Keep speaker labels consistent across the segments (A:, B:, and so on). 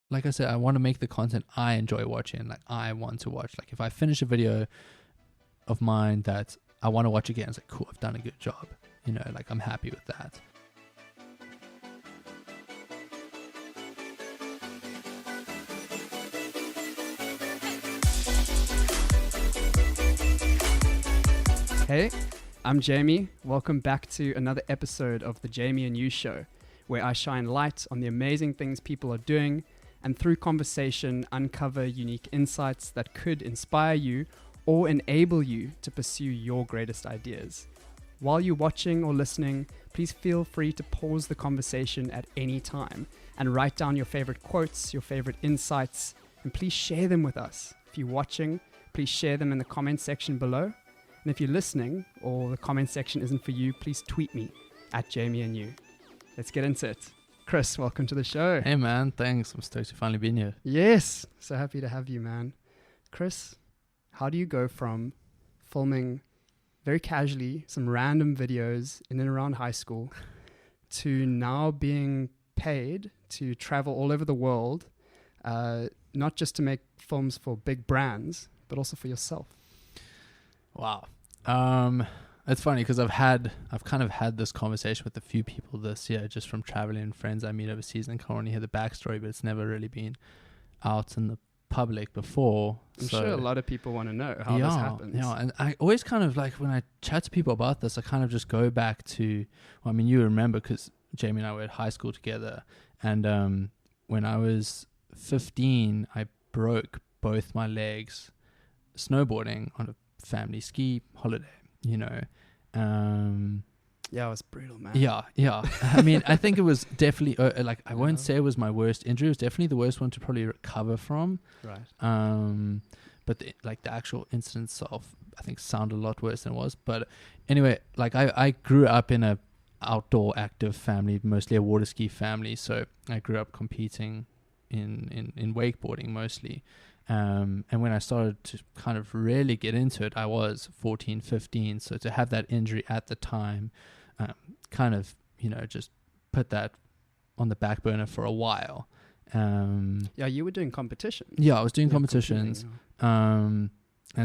A: like I said, I want to make the content I enjoy watching, like I want to watch. Like if I finish a video of mine that I want to watch again, it's like, cool, I've done a good job. You know, like I'm happy with that.
B: Hey, I'm Jamie. Welcome back to another episode of the Jamie and You Show, where I shine light on the amazing things people are doing and through conversation uncover unique insights that could inspire you or enable you to pursue your greatest ideas. While you're watching or listening, please feel free to pause the conversation at any time and write down your favorite quotes, your favorite insights, and please share them with us. If you're watching, please share them in the comment section below. And if you're listening or the comment section isn't for you, please tweet me at Jamie and You. Let's get into it. Chris, welcome to the show.
A: Hey man, thanks. I'm stoked to finally be here.
B: Yes, so happy to have you, man. Chris, how do you go from filming very casually some random videos in and around high school to now being paid to travel all over the world, not just to make films for big brands, but also for yourself?
A: Wow. It's funny because I've kind of had this conversation with a few people this year, just from traveling and friends I meet overseas, and can only hear the backstory, but it's never really been out in the public before.
B: I'm sure a lot of people want to know how this happens.
A: Yeah, and I always kind of like, when I chat to people about this, I kind of just go back to, well, I mean, you remember because Jamie and I were at high school together, and when I was 15, I broke both my legs snowboarding on a family ski holiday, you know.
B: Yeah, it was brutal, man.
A: Yeah. I mean, I think it was definitely like, I won't say it was my worst injury. It was definitely the worst one to probably recover from.
B: Right.
A: But the actual incident itself, I think, sounded a lot worse than it was. But anyway, like I grew up in a outdoor active family, mostly a water ski family. So I grew up competing in wakeboarding mostly. And when I started to kind of really get into it, I was 14, 15. So to have that injury at the time, kind of, you know, just put that on the back burner for a while.
B: Yeah, you were doing competition.
A: Yeah, I was doing competitions. And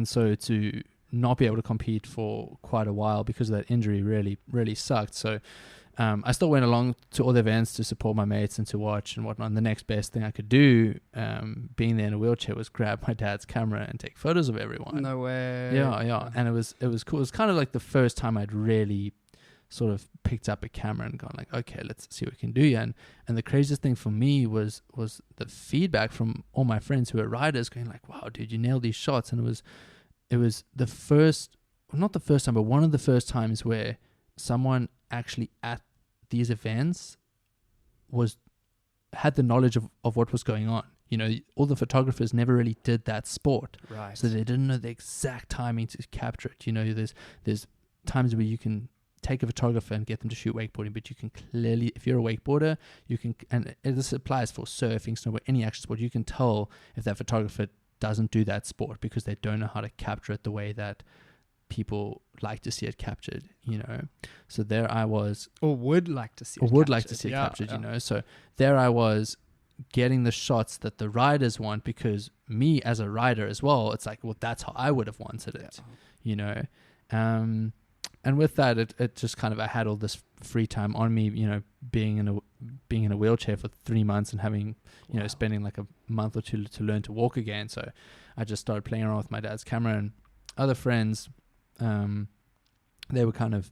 A: so to not be able to compete for quite a while because of that injury really, really sucked. So I still went along to all the events to support my mates and to watch and whatnot. And the next best thing I could do, being there in a wheelchair, was grab my dad's camera and take photos of everyone.
B: No way.
A: Yeah. And it was cool. It was kind of like the first time I'd really sort of picked up a camera and gone like, okay, let's see what we can do here. And the craziest thing for me was the feedback from all my friends who were riders going like, wow, dude, you nailed these shots. And it was the first, not the first time, but one of the first times where someone actually at these events had the knowledge of what was going on. You know, all the photographers never really did that sport.
B: Right.
A: So they didn't know the exact timing to capture it. You know, there's times where you can take a photographer and get them to shoot wakeboarding, but you can clearly, if you're a wakeboarder, you can, and this applies for surfing, snowboard, any action sport, you can tell if that photographer doesn't do that sport because they don't know how to capture it the way that people like to see it captured, you know. So there I was,
B: or would like to see it captured.
A: You know. So there I was getting the shots that the riders want, because me as a rider as well, it's like, well, that's how I would have wanted it, you know. And with that, it just kind of, I had all this free time on me, you know, being in a wheelchair for 3 months and having, you know, spending like a month or two to learn to walk again. So I just started playing around with my dad's camera, and other friends, they were kind of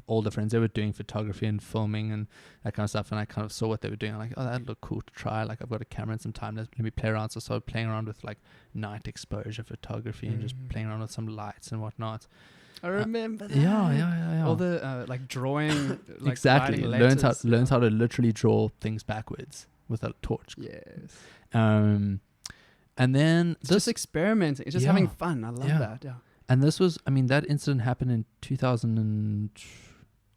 A: older friends. They were doing photography and filming and that kind of stuff. And I kind of saw what they were doing. I'm like, oh, that looked cool to try. Like, I've got a camera and some time. Let me play around. So I started playing around with like night exposure photography and just playing around with some lights and whatnot.
B: I remember that.
A: Yeah.
B: All the like drawing, like
A: exactly.
B: Learned
A: how to literally draw things backwards with a torch.
B: Yes.
A: And then
B: it's just experimenting. It's just having fun. I love that. Yeah.
A: And this was, I mean, that incident happened in 2000.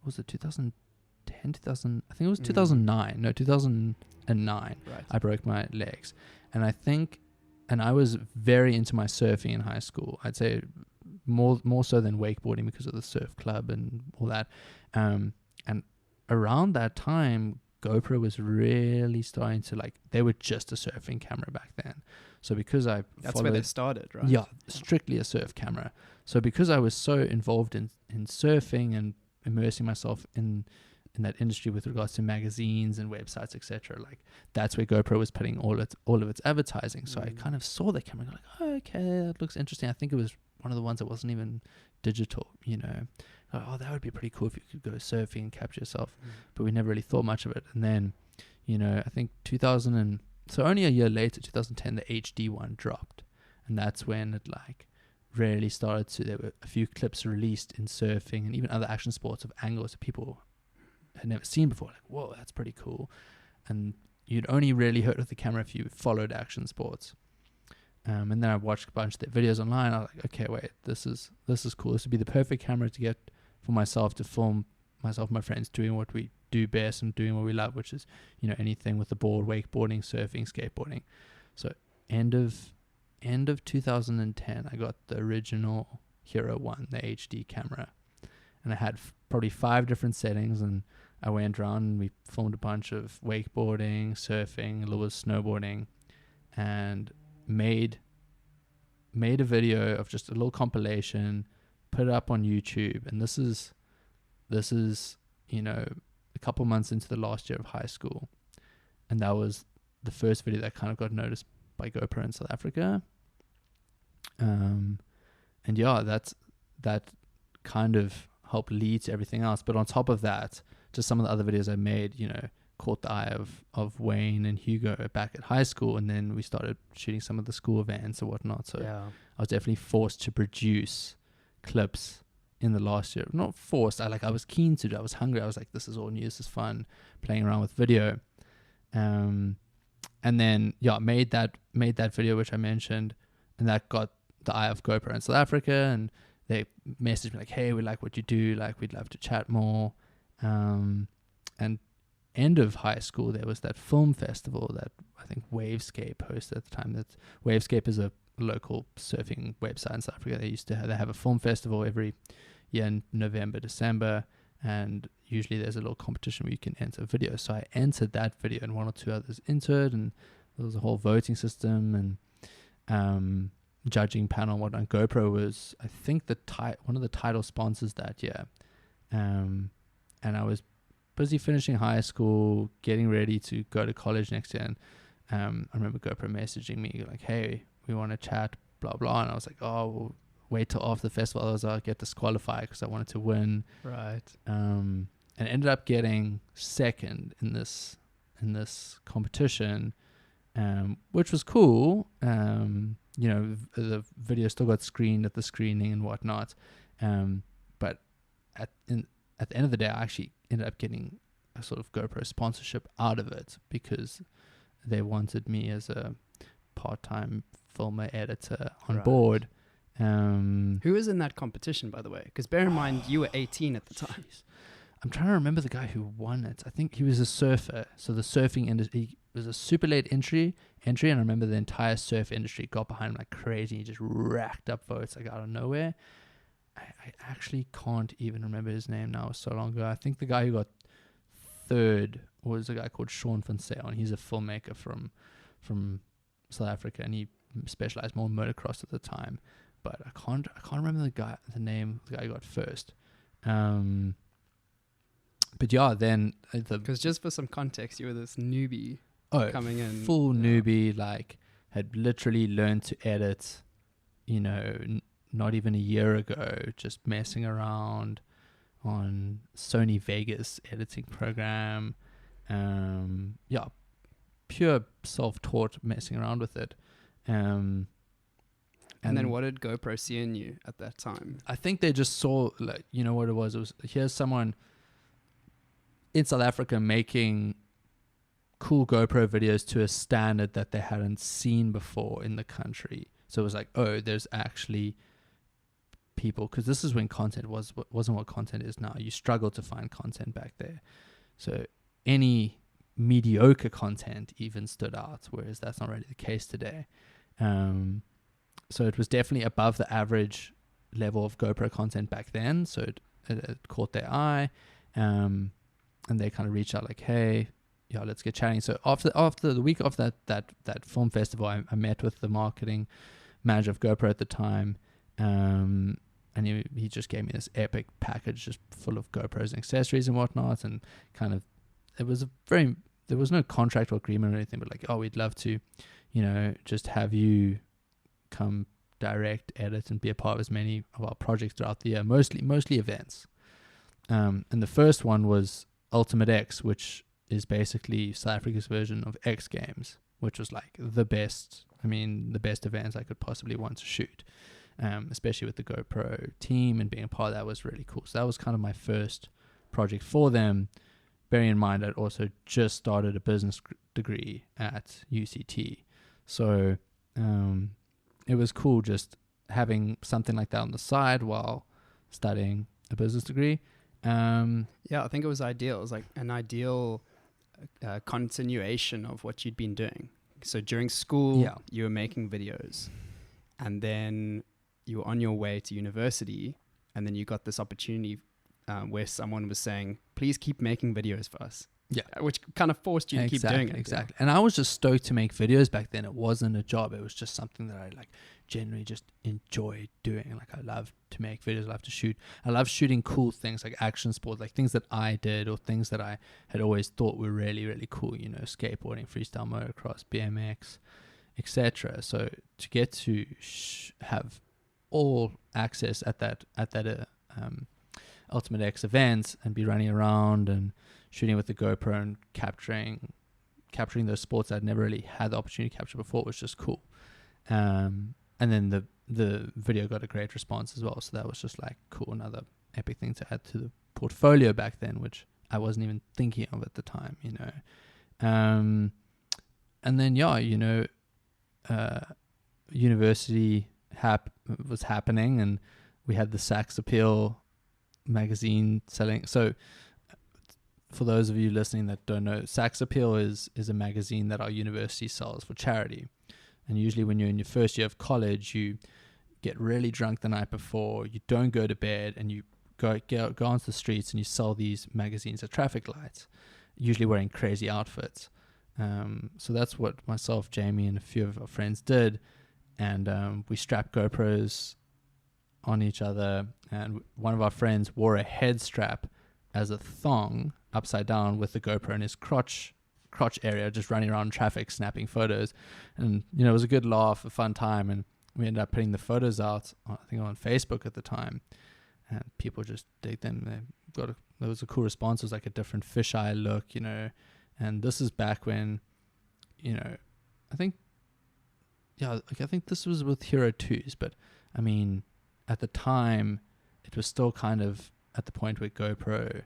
A: Was it 2010? 2000? I think it was 2009. No, 2009.
B: Right.
A: I broke my legs, and I was very into my surfing in high school. I'd say more so than wakeboarding because of the surf club and all that. And around that time, GoPro was really starting to like, they were just a surfing camera back then. So because
B: that's where they started, right?
A: Yeah, strictly a surf camera. So because I was so involved in surfing and immersing myself in that industry with regards to magazines and websites, etc., like that's where GoPro was putting all of its advertising. So I kind of saw the camera and like, oh, okay, that looks interesting. I think it was one of the ones that wasn't even digital, you know. Oh, that would be pretty cool if you could go surfing and capture yourself. But we never really thought much of it. And then, you know, I think so only a year later, 2010, the HD one dropped. And that's when it like really started to, there were a few clips released in surfing and even other action sports of angles that people had never seen before. Like, whoa, that's pretty cool. And you'd only really heard of the camera if you followed action sports. And then I watched a bunch of their videos online. I was like, okay, wait, this is cool. This would be the perfect camera to get for myself to film myself and my friends doing what we do best and doing what we love, which is, you know, anything with the board, wakeboarding, surfing, skateboarding. So end of 2010, I got the original Hero 1, the HD camera. And I had probably 5 different settings, and I went around and we filmed a bunch of wakeboarding, surfing, a little bit of snowboarding, and made a video of just a little compilation, put it up on YouTube. And this is, you know, a couple months into the last year of high school. And that was the first video that kind of got noticed by GoPro in South Africa. And yeah, that kind of helped lead to everything else. But on top of that, just some of the other videos I made, you know, caught the eye of Wayne and Hugo back at high school. And then we started shooting some of the school events or whatnot. So I was definitely forced to produce clips in the last year. Not forced, I was keen to do it. I was hungry. I was like, this is all new, this is fun, playing around with video. And then made that video which I mentioned, and that got the eye of GoPro in South Africa, and they messaged me like, hey, we like what you do, like we'd love to chat more. And end of high school, there was that film festival that I think Wavescape hosted at the time. That Wavescape is a local surfing website in South Africa. They have a film festival every year in November, December, and usually there's a little competition where you can enter videos. So I entered that video and 1 or 2 others entered, and there was a whole voting system and judging panel and whatnot. GoPro was, I think, one of the title sponsors that year. And I was busy finishing high school, getting ready to go to college next year. And I remember GoPro messaging me like, hey, we want to chat, blah, blah. And I was like, oh, we'll wait till after the festival, otherwise I'll get disqualified because I wanted to win.
B: Right.
A: And ended up getting second in this competition, which was cool. You know, the video still got screened at the screening and whatnot. But at the end of the day, I actually ended up getting a sort of GoPro sponsorship out of it because they wanted me as a part-time filmer editor on board.
B: Who was in that competition, by the way? Because bear in mind, you were 18 at the time.
A: Geez. I'm trying to remember the guy who won it. I think he was a surfer. So the surfing industry was a super late entry, and I remember the entire surf industry got behind him like crazy. He just racked up votes like out of nowhere. I actually can't even remember his name now. It was so long ago. I think the guy who got third was a guy called Sean van Sail, and he's a filmmaker from South Africa, and he specialized more in motocross at the time. But I can't remember the name of the guy who got first. But yeah, then
B: because just for some context, you were this newbie coming in,
A: full newbie, like had literally learned to edit, you know, not even a year ago, just messing around on Sony Vegas editing program. Pure self-taught messing around with it. And
B: then what did GoPro see in you at that time?
A: I think they just saw, like, you know what it was? It was, here's someone in South Africa making cool GoPro videos to a standard that they hadn't seen before in the country. So it was like, oh, there's actually people, because this is when content wasn't what content is now. You struggled to find content back there. So any mediocre content even stood out, whereas that's not really the case today. So it was definitely above the average level of GoPro content back then. So it caught their eye. And they kind of reached out like, hey, yeah, let's get chatting. So after the week of that film festival, I met with the marketing manager of GoPro at the time, and he just gave me this epic package just full of GoPros and accessories and whatnot, and kind of there was no contract or agreement or anything, but like, oh, we'd love to, just have you come direct, edit, and be a part of as many of our projects throughout the year, mostly events. And the first one was Ultimate X, which is basically South Africa's version of X Games, which was like the best events I could possibly want to shoot, especially with the GoPro team, and being a part of that was really cool. So that was kind of my first project for them, bearing in mind I'd also just started a business degree at UCT. So it was cool just having something like that on the side while studying a business degree.
B: Yeah, I think it was ideal. It was like an ideal continuation of what you'd been doing. So during school, you were making videos, and then you were on your way to university, and then you got this opportunity where someone was saying, please keep making videos for us. Yeah. Which kind of forced you to keep doing it.
A: Exactly. And I was just stoked to make videos back then. It wasn't a job. It was just something that I like generally just enjoyed doing. Like I love to make videos. I love to shoot. I love shooting cool things like action sports, like things that I did or things that I had always thought were really, really cool, skateboarding, freestyle motocross, BMX, etc. So to get to have all access at that Ultimate X event and be running around and shooting with the GoPro and capturing those sports I'd never really had the opportunity to capture before was just cool. And then the video got a great response as well. So that was just like cool, another epic thing to add to the portfolio back then, which I wasn't even thinking of at the time, And then, university was happening, and we had the Sax Appeal magazine selling. So for those of you listening that don't know, Sax Appeal is a magazine that our university sells for charity. And usually when you're in your first year of college, you get really drunk the night before, you don't go to bed, and you go onto the streets and you sell these magazines at traffic lights, usually wearing crazy outfits. So that's what myself, Jamie, and a few of our friends did. And we strapped GoPros on each other, and one of our friends wore a head strap as a thong upside down with the GoPro in his crotch area, just running around traffic snapping photos. And it was a good laugh, a fun time, and we ended up putting the photos out I think on Facebook at the time, and people just dig them. There was a cool response. It was like a different fisheye look, and this is back when I think this was with Hero 2s, but I mean at the time it was still kind of at the point where GoPro,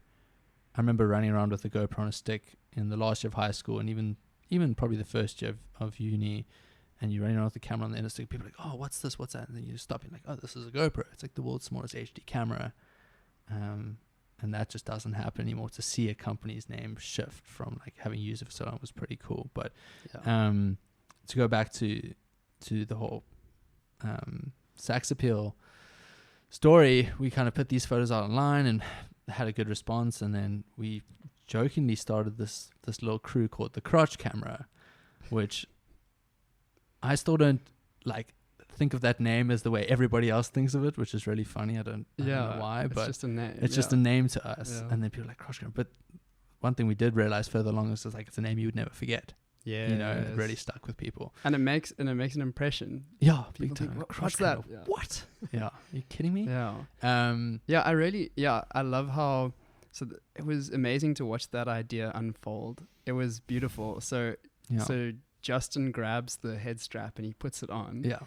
A: I remember running around with a GoPro on a stick in the last year of high school, and even probably the first year of uni, and you're running around with the camera on the interstick. People are like, oh, what's this? What's that? And then you stop and like, oh, this is a GoPro. It's like the world's smallest HD camera. And that just doesn't happen anymore. To see a company's name shift from like having used it for so long was pretty cool. But to go back to the whole Sax Appeal story, we kind of put these photos out online and had a good response, and then we jokingly started this little crew called the Crotch Camera, which I still don't like think of that name as the way everybody else thinks of it, which is really funny. I don't know why, but
B: just a name.
A: It's just a name to us. And then people are like Crotch Camera. But one thing we did realize further along is like it's a name you would never forget.
B: Yeah,
A: it really stuck with people,
B: and it makes an impression.
A: Yeah,
B: people
A: big time.
B: Think, what's that?
A: Yeah. What? Yeah, are you kidding me?
B: Yeah. I love how. So it was amazing to watch that idea unfold. It was beautiful. So Justin grabs the head strap and he puts it on. Yeah,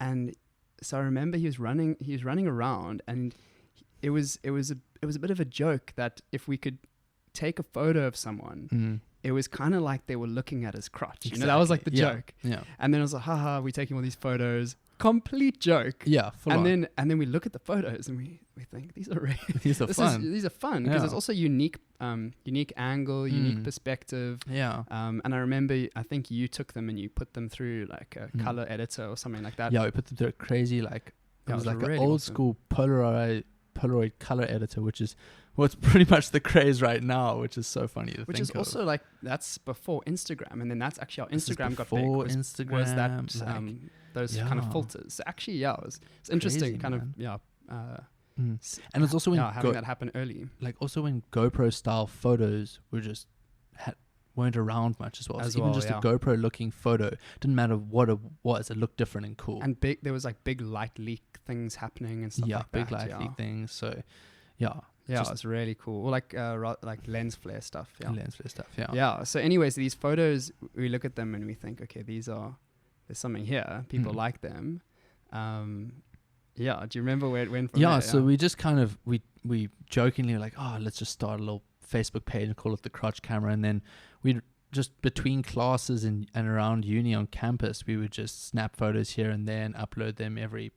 B: and so I remember he was running around, and it was a bit of a joke that if we could take a photo of someone. It was kind of like they were looking at his crotch. Exactly. That was like the joke. Yeah. And then it was like, haha, we're taking all these photos. Complete joke. Yeah. And then we look at the photos and we think these are fun. These are fun because it's also unique angle, unique perspective. Yeah. And I remember, I think you took them and you put them through like a color editor or something like that.
A: Yeah, we put them through a crazy it was like really an old school Polaroid Polaroid color editor, which is what's pretty much the craze right now, which is so funny to
B: Which
A: think
B: is also like, that's before Instagram, and then that's actually how Instagram got big.
A: Instagram,
B: was that those kind of filters. So actually, yeah, it's interesting,
A: Crazy,
B: and
A: it's also when
B: having that happen early.
A: like also when GoPro style photos were just weren't around much as well. So even just a GoPro looking photo, didn't matter what it was, it looked different and cool.
B: And there was like big light leak things happening and stuff like that.
A: Big light leak things. So
B: yeah, it's really cool. Or like lens flare stuff.
A: Lens flare stuff.
B: Yeah. So anyways, these photos, we look at them and we think, okay, there's something here. People like them. Do you remember where it went from there?
A: So we just kind of we jokingly were like, oh, let's just start a little Facebook page and call it the Crotch Camera, and then we'd just between classes and around uni on campus, we would just snap photos here and there and upload them every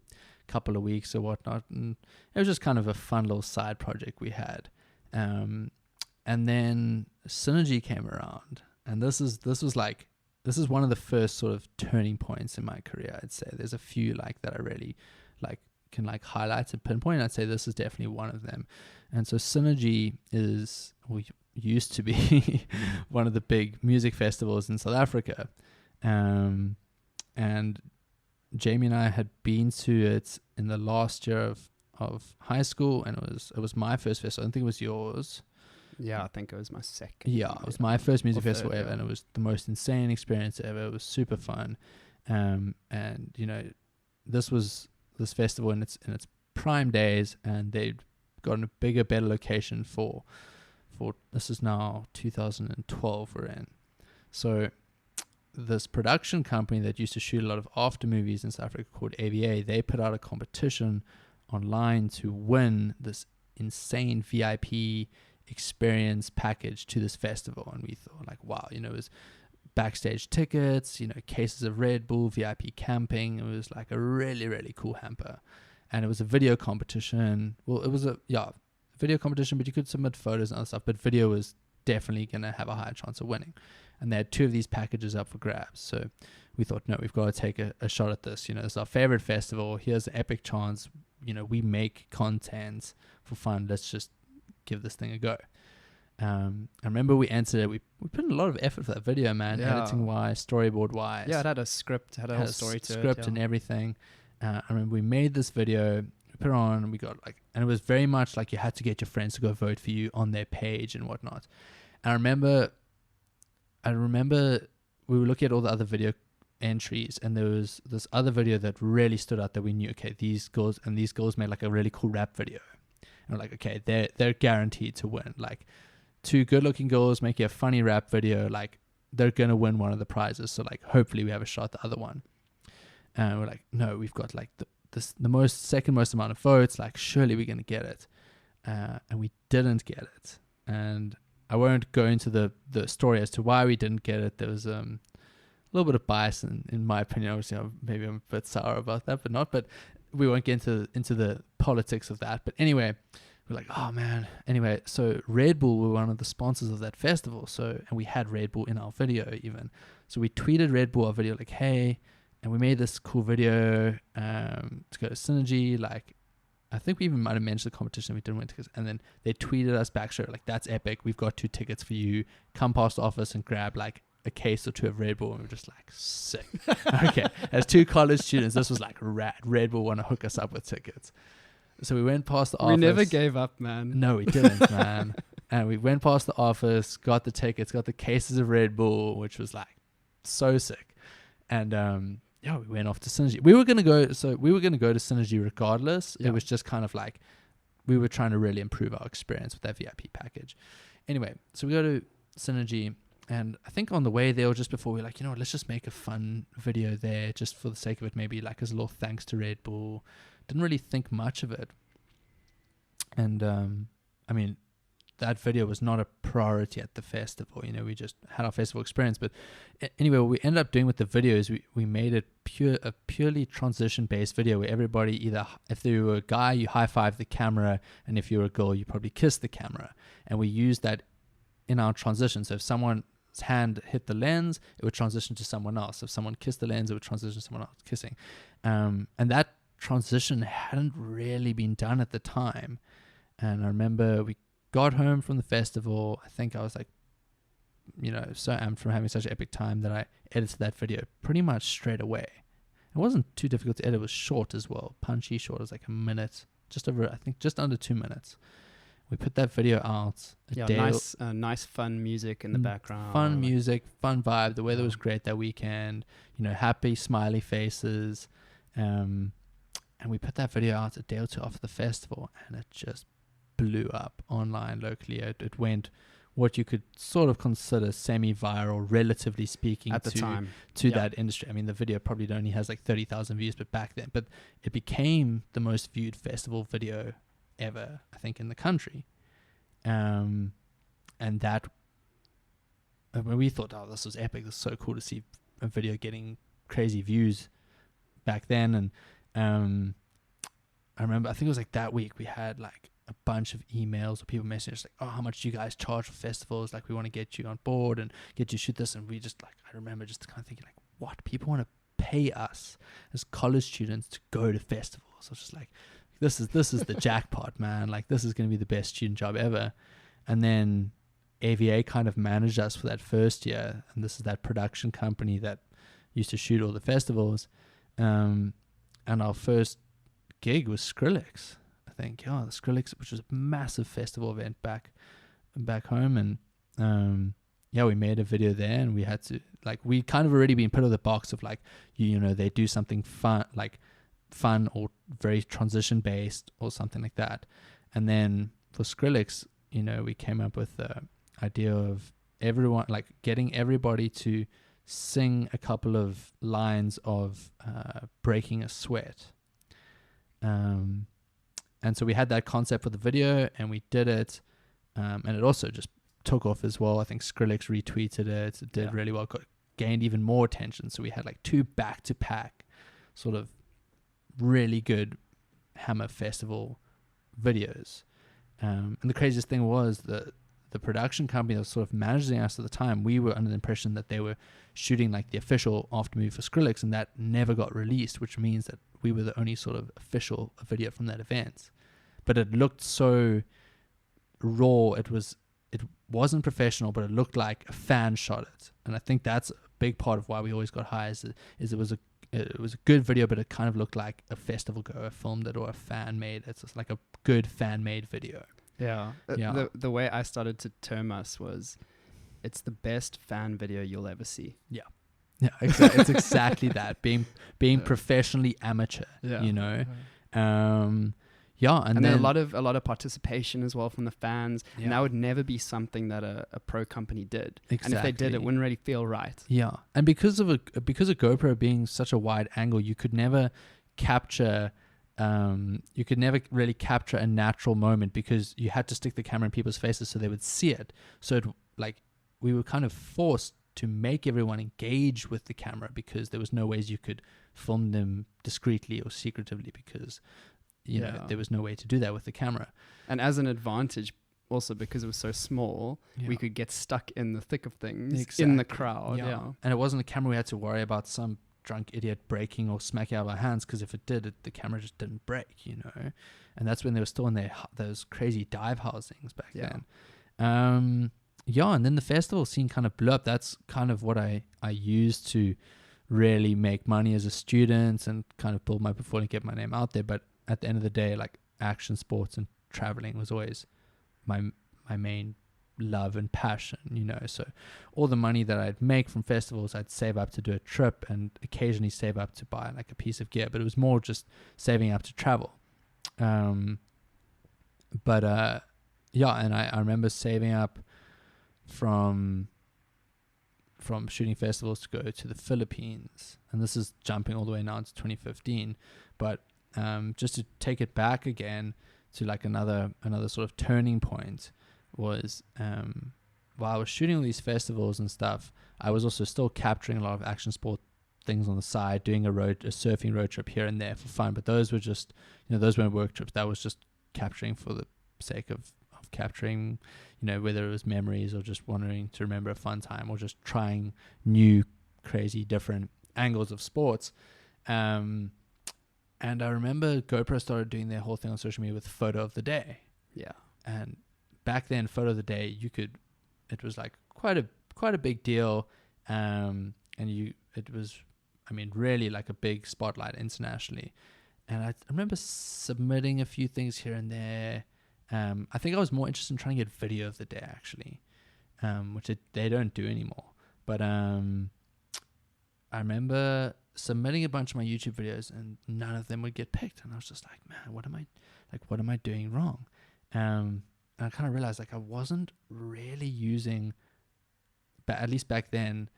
A: couple of weeks or whatnot, and it was just kind of a fun little side project we had. And then Synergy came around, and this is one of the first sort of turning points in my career. I'd say there's a few like that I really like can like highlight and pinpoint. I'd say this is definitely one of them. And so Synergy used to be one of the big music festivals in South Africa, and Jamie and I had been to it in the last year of high school, and it was my first festival. I don't think it was yours.
B: Yeah, I think it was my second.
A: Yeah, it was my first music festival ever, and it was the most insane experience ever. It was super fun, and this festival in its prime days, and they'd gotten a bigger, better location for this is now 2012 we're in. So this production company that used to shoot a lot of after movies in South Africa called AVA, they put out a competition online to win this insane VIP experience package to this festival. And we thought like, wow, it was backstage tickets, cases of Red Bull, VIP camping. It was like a really, really cool hamper. And it was a video competition. Well, it was a video competition, but you could submit photos and other stuff, but video was definitely going to have a higher chance of winning. And they had two of these packages up for grabs. So we thought, no, we've got to take a shot at this. It's our favorite festival. Here's an epic chance. We make content for fun. Let's just give this thing a go. I remember we entered it. We put in a lot of effort for that video, man. Editing wise, storyboard wise.
B: Yeah, it had a script, had a whole story to it.
A: Script and everything. I remember we made this video, we put it on, and we got and it was very much like you had to get your friends to go vote for you on their page and whatnot. And I remember we were looking at all the other video entries, and there was this other video that really stood out that we knew, okay, these girls made like a really cool rap video. And we're like, okay, they're guaranteed to win. Like, two good-looking girls making a funny rap video, like they're gonna win one of the prizes. So like, hopefully we have a shot at the other one. And we're like, no, we've got like the second most amount of votes. Like, surely we're gonna get it. And we didn't get it. And I won't go into the story as to why we didn't get it. There was a little bit of bias in my opinion. Obviously, maybe I'm a bit sour about that, but we won't get into the politics of that. But anyway, we're like, oh man. Anyway, so Red Bull were one of the sponsors of that festival. And we had Red Bull in our video even. So we tweeted Red Bull our video like, hey, and we made this cool video to go to Synergy. Like, I think we even might have mentioned the competition. We didn't win tickets. And then they tweeted us back, sure, like, that's epic. We've got 2 tickets for you. Come past the office and grab like a case or 2 of Red Bull. And we were just like, sick. Okay. As 2 college students, this was like rad. Red Bull want to hook us up with tickets. So we went past the office.
B: We never gave up, man.
A: No, we didn't, man. And we went past the office, got the tickets, got the cases of Red Bull, which was like so sick. And we went off to Synergy. We were gonna go to Synergy regardless. Yeah. It was just kind of like we were trying to really improve our experience with that VIP package. Anyway, so we go to Synergy, and I think on the way there or just before, we were like, let's just make a fun video there just for the sake of it, maybe like as a little thanks to Red Bull. Didn't really think much of it. And I mean, that video was not a priority at the festival. We just had our festival experience. But anyway, what we ended up doing with the video is we made it a purely transition-based video where everybody, either if you were a guy, you high-five the camera, and if you were a girl, you probably kiss the camera. And we used that in our transition. So if someone's hand hit the lens, it would transition to someone else. If someone kissed the lens, it would transition to someone else kissing. And that transition hadn't really been done at the time. And I remember we got home from the festival. I think I was like, so amped from having such an epic time that I edited that video pretty much straight away. It wasn't too difficult to edit. It was short as well, punchy short. It was like a minute, just under 2 minutes. We put that video out.
B: Nice fun music in the background.
A: Fun music, fun vibe. The weather was great that weekend. Happy, smiley faces. And we put that video out a day or two after the festival, and it just blew up online locally. It went what you could sort of consider semi-viral, relatively speaking,
B: at the time
A: to that industry. I mean, the video probably only has like 30,000 views, but back then, it became the most viewed festival video ever, I think, in the country. And that, when we thought, oh, this was epic, this is so cool to see a video getting crazy views back then. And I remember, I think it was like that week we had like a bunch of emails or people messaging us like, oh, how much do you guys charge for festivals? Like, we want to get you on board and get you shoot this. And we just like, I remember just kind of thinking like, what? People want to pay us as college students to go to festivals? I was just like, this is the jackpot, man. Like, this is going to be the best student job ever. And then AVA kind of managed us for that first year. And this is that production company that used to shoot all the festivals. And our first gig was Skrillex. I think, the Skrillex, which was a massive festival event back home. And we made a video there, and we had to, like, we kind of already been put on the box of like, they do something fun or very transition based or something like that. And then for Skrillex, we came up with the idea of everyone, like, getting everybody to sing a couple of lines of Breaking a Sweat. And so we had that concept for the video, and we did it, and it also just took off as well. I think Skrillex retweeted it. It did really well, gained even more attention. So we had like 2 back-to-back sort of really good Hammer Festival videos. And the craziest thing was the production company that was sort of managing us at the time, we were under the impression that they were shooting like the official after movie for Skrillex, and that never got released, which means that we were the only sort of official video from that event. But it looked so raw. It wasn't professional, but it looked like a fan shot it. And I think that's a big part of why we always got high, is it was a good video, but it kind of looked like a festival goer filmed it, or a fan made it. It's just like a good fan made video.
B: The way I started to term us was, it's the best fan video you'll ever see.
A: Exactly. It's exactly that, being professionally amateur. And then
B: a lot of participation as well from the fans, and that would never be something that a pro company did.
A: Exactly.
B: And if they did, it wouldn't really feel right.
A: And because of GoPro being such a wide angle, you could never capture really capture a natural moment, because you had to stick the camera in people's faces so they would see it. So we were kind of forced to make everyone engage with the camera, because there was no ways you could film them discreetly or secretively, because there was no way to do that with the camera.
B: And as an advantage, also because it was so small, we could get stuck in the thick of things in the crowd.
A: And it wasn't a camera we had to worry about some drunk idiot breaking or smacking out of our hands, because if it did, the camera just didn't break, And that's when they were still in those crazy dive housings back then. And then the festival scene kind of blew up. That's kind of what I used to really make money as a student and kind of build my portfolio and get my name out there. But at the end of the day, like, action sports and traveling was always my main love and passion, So all the money that I'd make from festivals, I'd save up to do a trip, and occasionally save up to buy like a piece of gear, but it was more just saving up to travel. And I remember saving up from shooting festivals to go to the Philippines, and this is jumping all the way now to 2015, but just to take it back again to like another sort of turning point was, while I was shooting all these festivals and stuff, I was also still capturing a lot of action sport things on the side, doing a surfing road trip here and there for fun. But those were just, those weren't work trips. That was just capturing for the sake of capturing, whether it was memories or just wanting to remember a fun time, or just trying new, crazy, different angles of sports. And I remember GoPro started doing their whole thing on social media with photo of the day.
B: Yeah.
A: And back then, photo of the day, it was like quite a big deal. It was, I mean, really like a big spotlight internationally. And I remember submitting a few things here and there. I think I was more interested in trying to get video of the day, actually, which they don't do anymore. But I remember submitting a bunch of my YouTube videos, and none of them would get picked. And I was just like, man, what am I doing wrong? And I kind of realized like I wasn't really using, but at least back then,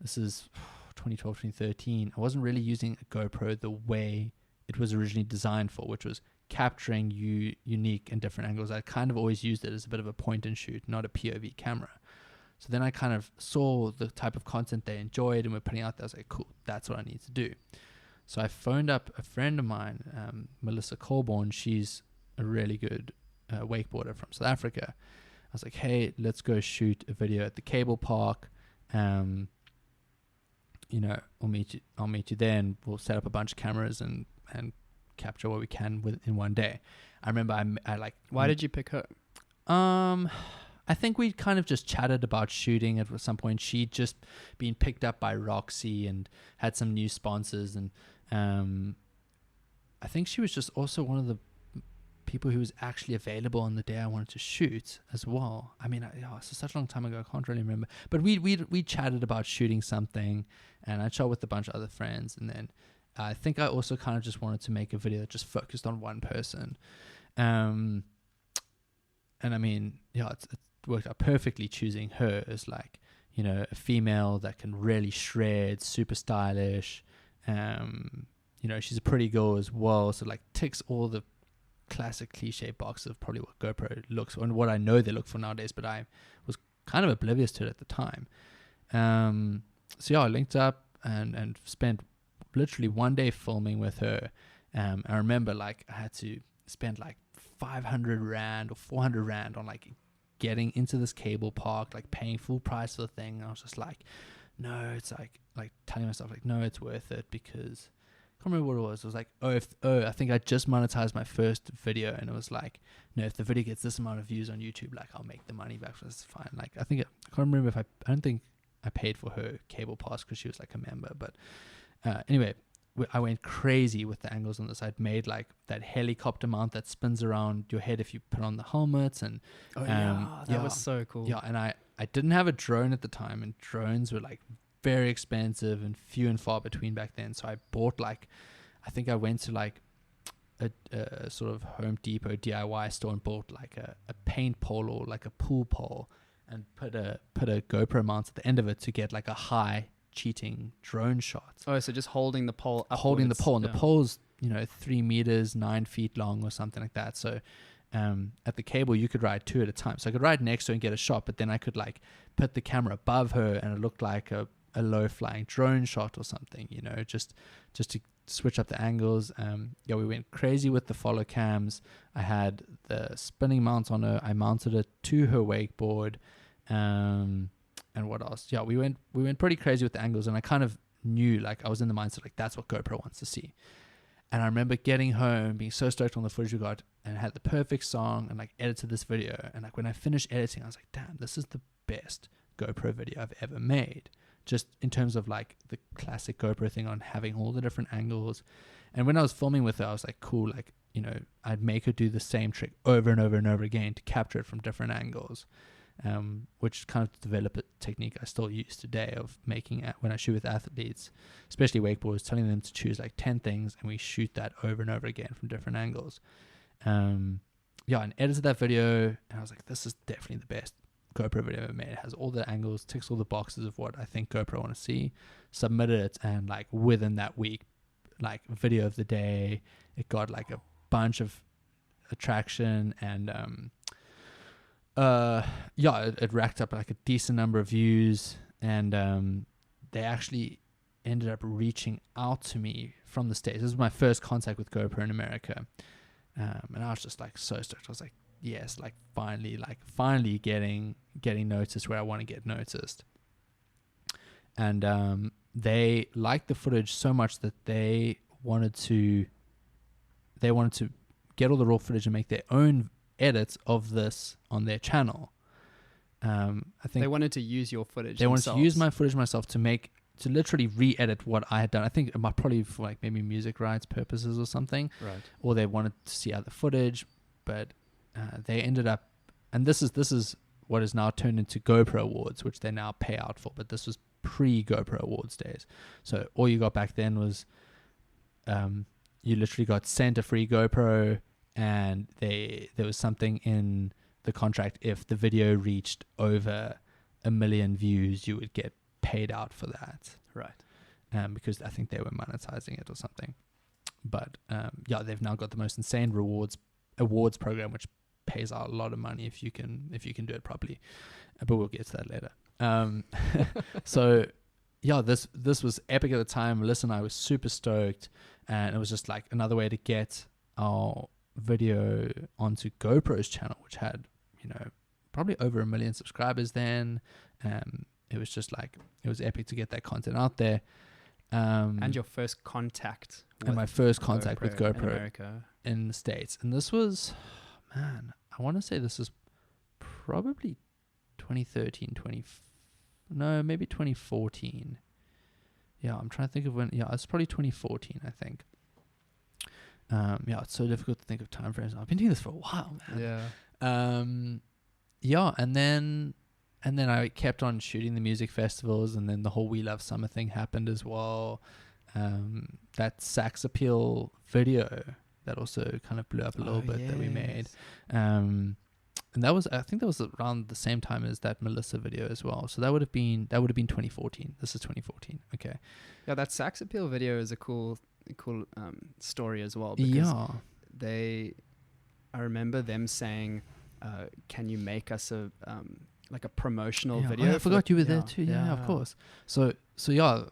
A: this is 2012, 2013, I wasn't really using a GoPro the way it was originally designed for, which was capturing unique and different angles. I kind of always used it as a bit of a point and shoot, not a POV camera. So then I kind of saw the type of content they enjoyed and were putting out there. I was like, cool, that's what I need to do. So I phoned up a friend of mine, Melissa Colborn. She's a really good wakeboarder from South Africa. I was like, hey, let's go shoot a video at the cable park. I'll meet you there, and we'll set up a bunch of cameras and capture what we can in one day. I remember I like.
B: Why did you pick her?
A: I think we kind of just chatted about shooting at some point. She'd just been picked up by Roxy and had some new sponsors, and I think she was just also one of the people who was actually available on the day I wanted to shoot as well. I mean, it's such a long time ago, I can't really remember. But we chatted about shooting something, and I shot with a bunch of other friends, and then I think I also kind of just wanted to make a video that just focused on one person. And I mean, it worked out perfectly choosing her as like, a female that can really shred, super stylish. She's a pretty girl as well. So like ticks all the classic cliche boxes of probably what GoPro looks for and what I know they look for nowadays, but I was kind of oblivious to it at the time. I linked up and spent literally one day filming with her. I remember like I had to spend like 500 Rand or 400 Rand on like getting into this cable park, like paying full price for the thing. And I was just like, no, it's like telling myself like, no, it's worth it, because I can't remember what it was. It was like, I think I just monetized my first video, and it was like, no, if the video gets this amount of views on YouTube, like I'll make the money back. So it's fine. Like I can't remember if I don't think I paid for her cable pass because she was like a member. But anyway, I went crazy with the angles on this. I'd made like that helicopter mount that spins around your head if you put on the helmets, and
B: that was so cool.
A: Yeah, and I didn't have a drone at the time, and drones were like very expensive and few and far between back then. So I bought like, I think I went to like a sort of Home Depot DIY store and bought like a paint pole or like a pool pole, and put a GoPro mount at the end of it to get like a high cheating drone shot.
B: Oh, so just holding the pole upwards.
A: Holding the pole, and the pole's 3 meters, 9 feet long or something like that. So at the cable you could ride 2 at a time. So I could ride next to her and get a shot, but then I could like put the camera above her and it looked like a low flying drone shot or something, just to switch up the angles. We went crazy with the follow cams. I had the spinning mount on her. I mounted it to her wakeboard. And what else? Yeah, we went pretty crazy with the angles, and I kind of knew, like, I was in the mindset, like, that's what GoPro wants to see. And I remember getting home, being so stoked on the footage we got, and had the perfect song, and like edited this video. And like when I finished editing, I was like, damn, this is the best GoPro video I've ever made. Just in terms of like the classic GoPro thing on having all the different angles. And when I was filming with her, I was like, cool, like, I'd make her do the same trick over and over and over again to capture it from different angles. Which kind of developed a technique I still use today of making when I shoot with athletes, especially wakeboarders, telling them to choose like 10 things and we shoot that over and over again from different angles. And edited that video, and I was like, this is definitely the best GoPro video I've ever made. It has all the angles, ticks all the boxes of what I think GoPro want to see. Submitted it, and like within that week, like video of the day, it got like a bunch of attraction, and it racked up like a decent number of views, and they actually ended up reaching out to me from the States. This was my first contact with GoPro in America, and I was just like so stoked. I was like, yes, like finally getting noticed where I want to get noticed. And they liked the footage so much that they wanted to get all the raw footage and make their own edits of this on their channel. I think
B: they wanted to use your footage.
A: They wanted to use my footage myself to literally re-edit what I had done. I think it might probably for like maybe music rights purposes or something.
B: Right.
A: Or they wanted to see other footage, but they ended up, and this is what is now turned into GoPro Awards, which they now pay out for. But this was pre-GoPro Awards days. So all you got back then was, you literally got sent a free GoPro, and there was something in the contract. If the video reached over 1 million views, you would get paid out for that.
B: Right.
A: Because I think they were monetizing it or something. But yeah, they've now got the most insane awards program, which pays out a lot of money if you can do it properly. But we'll get to that later. So yeah, this was epic at the time. Melissa and I were super stoked, and it was just like another way to get our video onto GoPro's channel, which had, you know, probably over 1 million subscribers then. It was just like, it was epic to get that content out there.
B: And your first contact.
A: And my first contact with GoPro
B: in America.
A: in the States. And this was, man, I want to say this is probably 2013, maybe 2014. Yeah, I'm trying to think of when. Yeah, it's probably 2014, I think. Yeah, it's so difficult to think of time frames. I've been doing this for a while, man.
B: Yeah.
A: Yeah, and then I kept on shooting the music festivals, and then the whole We Love Summer thing happened as well. That Sax Appeal video that also kind of blew up a little bit that we made. And I think that was around the same time as that Melissa video as well. So that would have been 2014. This is 2014. Okay.
B: Yeah, that Sax Appeal video is a cool story as well. Because I remember them saying, can you make us a promotional video?
A: I forgot you were there too. Yeah, of course. So yeah,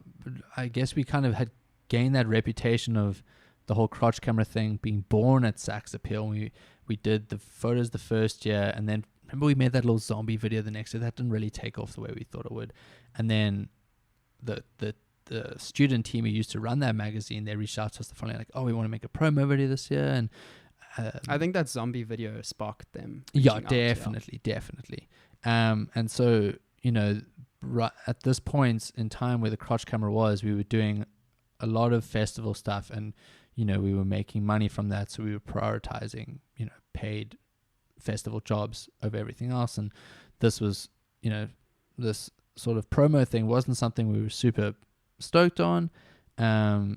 A: I guess we kind of had gained that reputation of the whole crotch camera thing being born at Sax Appeal. We did the photos the first year, and then remember we made that little zombie video the next year. That didn't really take off the way we thought it would. And then the student team who used to run that magazine, they reached out to us the following, like, oh, we want to make a promo video this year. And
B: I think that zombie video sparked them.
A: Yeah, definitely. And so, you know, right at this point in time where the crotch camera was, we were doing a lot of festival stuff, and, you know, we were making money from that. So we were prioritizing, you know, paid festival jobs over everything else. And this was, you know, this sort of promo thing wasn't something we were super stoked on,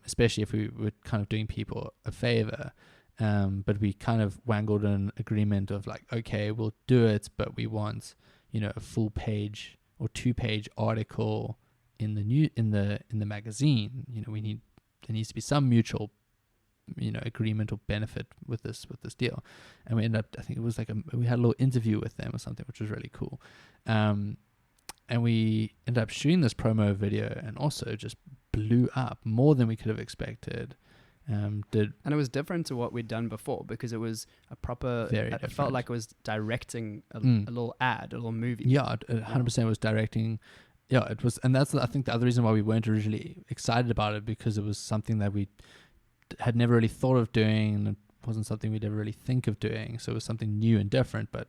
A: especially if we were kind of doing people a favor. But we kind of wangled an agreement of like, okay, we'll do it, but we want, you know, a full page or 2-page article in the magazine. You know, there needs to be some mutual, you know, agreement or benefit with this deal. And we ended up, I think it was like we had a little interview with them or something, which was really cool. And we ended up shooting this promo video, and also just blew up more than we could have expected.
B: And it was different to what we'd done before, because it was a proper, it felt like it was directing a little ad, a little movie.
A: Yeah, it 100% was directing. Yeah, it was. And that's, I think, the other reason why we weren't originally excited about it, because it was something that we had never really thought of doing, and it wasn't something we'd ever really think of doing. So it was something new and different. But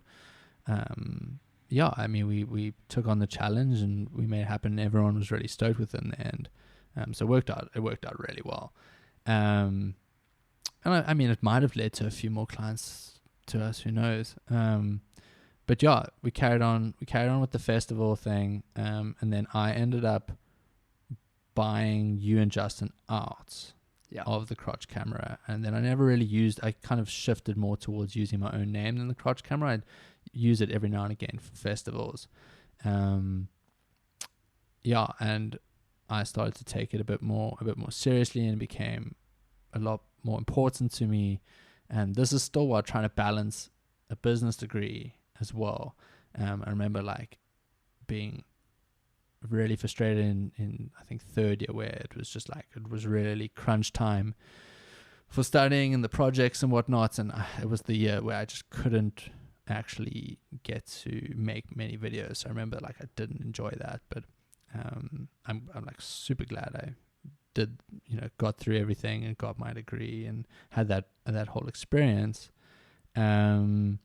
A: yeah, I mean, we took on the challenge and we made it happen. Everyone was really stoked with it in the end. So it worked out really well. And I mean, it might have led to a few more clients to us, who knows. But yeah, we carried on with the festival thing. And then I ended up buying you and Justin out of the crotch camera. And then I kind of shifted more towards using my own name than the crotch camera. I'd use it every now and again for festivals. And I started to take it a bit more seriously, and it became a lot more important to me. And this is still while trying to balance a business degree as well. I remember like being really frustrated in I think third year, where it was just like, it was really crunch time for studying and the projects and whatnot. And it was the year where I just couldn't actually get to make many videos. So I remember like I didn't enjoy that, but I'm like super glad I did, you know, got through everything and got my degree and had that whole experience. And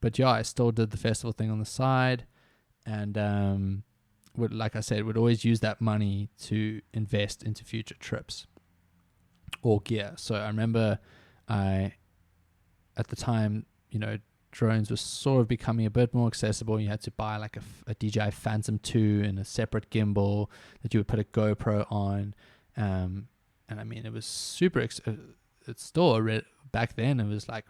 A: but yeah, I still did the festival thing on the side, and like I said, would always use that money to invest into future trips or gear. So I remember at the time, drones were sort of becoming a bit more accessible. You had to buy like a DJI Phantom 2 and a separate gimbal that you would put a GoPro on. And I mean, it was super, it's still back then it was like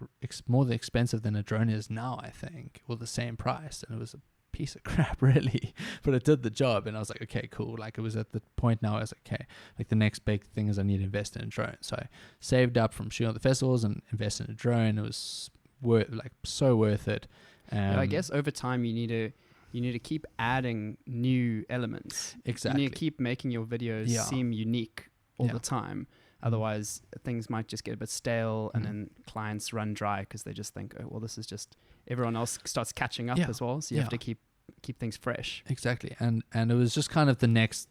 A: more expensive than a drone is now, I think, or the same price. And it was a piece of crap, really, but it did the job. And I was like, okay, cool. Like, it was at the point now I was like, okay, like the next big thing is I need to invest in a drone. So I saved up from shooting at the festivals and invested in a drone. It was so worth it.
B: I guess over time you need to keep adding new elements.
A: Exactly.
B: You need to keep making your videos seem unique all the time. Otherwise things might just get a bit stale, and then clients run dry because they just think, oh well, this is just everyone else starts catching up as well. So you have to keep things fresh.
A: Exactly. And it was just kind of the next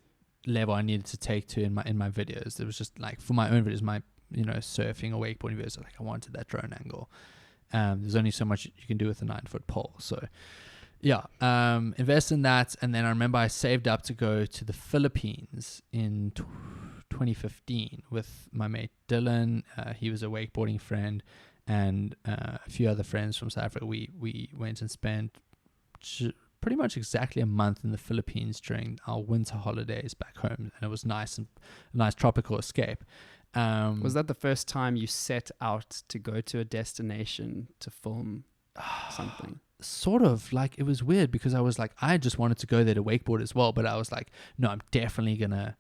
A: level I needed to take to in my videos. It was just like for my own videos, my surfing or wakeboarding videos, like I wanted that drone angle. There's only so much you can do with a 9-foot pole. So invest in that. And then I remember I saved up to go to the Philippines in 2015 with my mate Dylan. He was a wakeboarding friend, and a few other friends from South Africa. We went and spent pretty much exactly a month in the Philippines during our winter holidays back home. And it was nice, and a nice tropical escape.
B: Was that the first time you set out to go to a destination to film something?
A: Sort of. Like, it was weird because I was like, I just wanted to go there to wakeboard as well, but I was like, no, I'm definitely gonna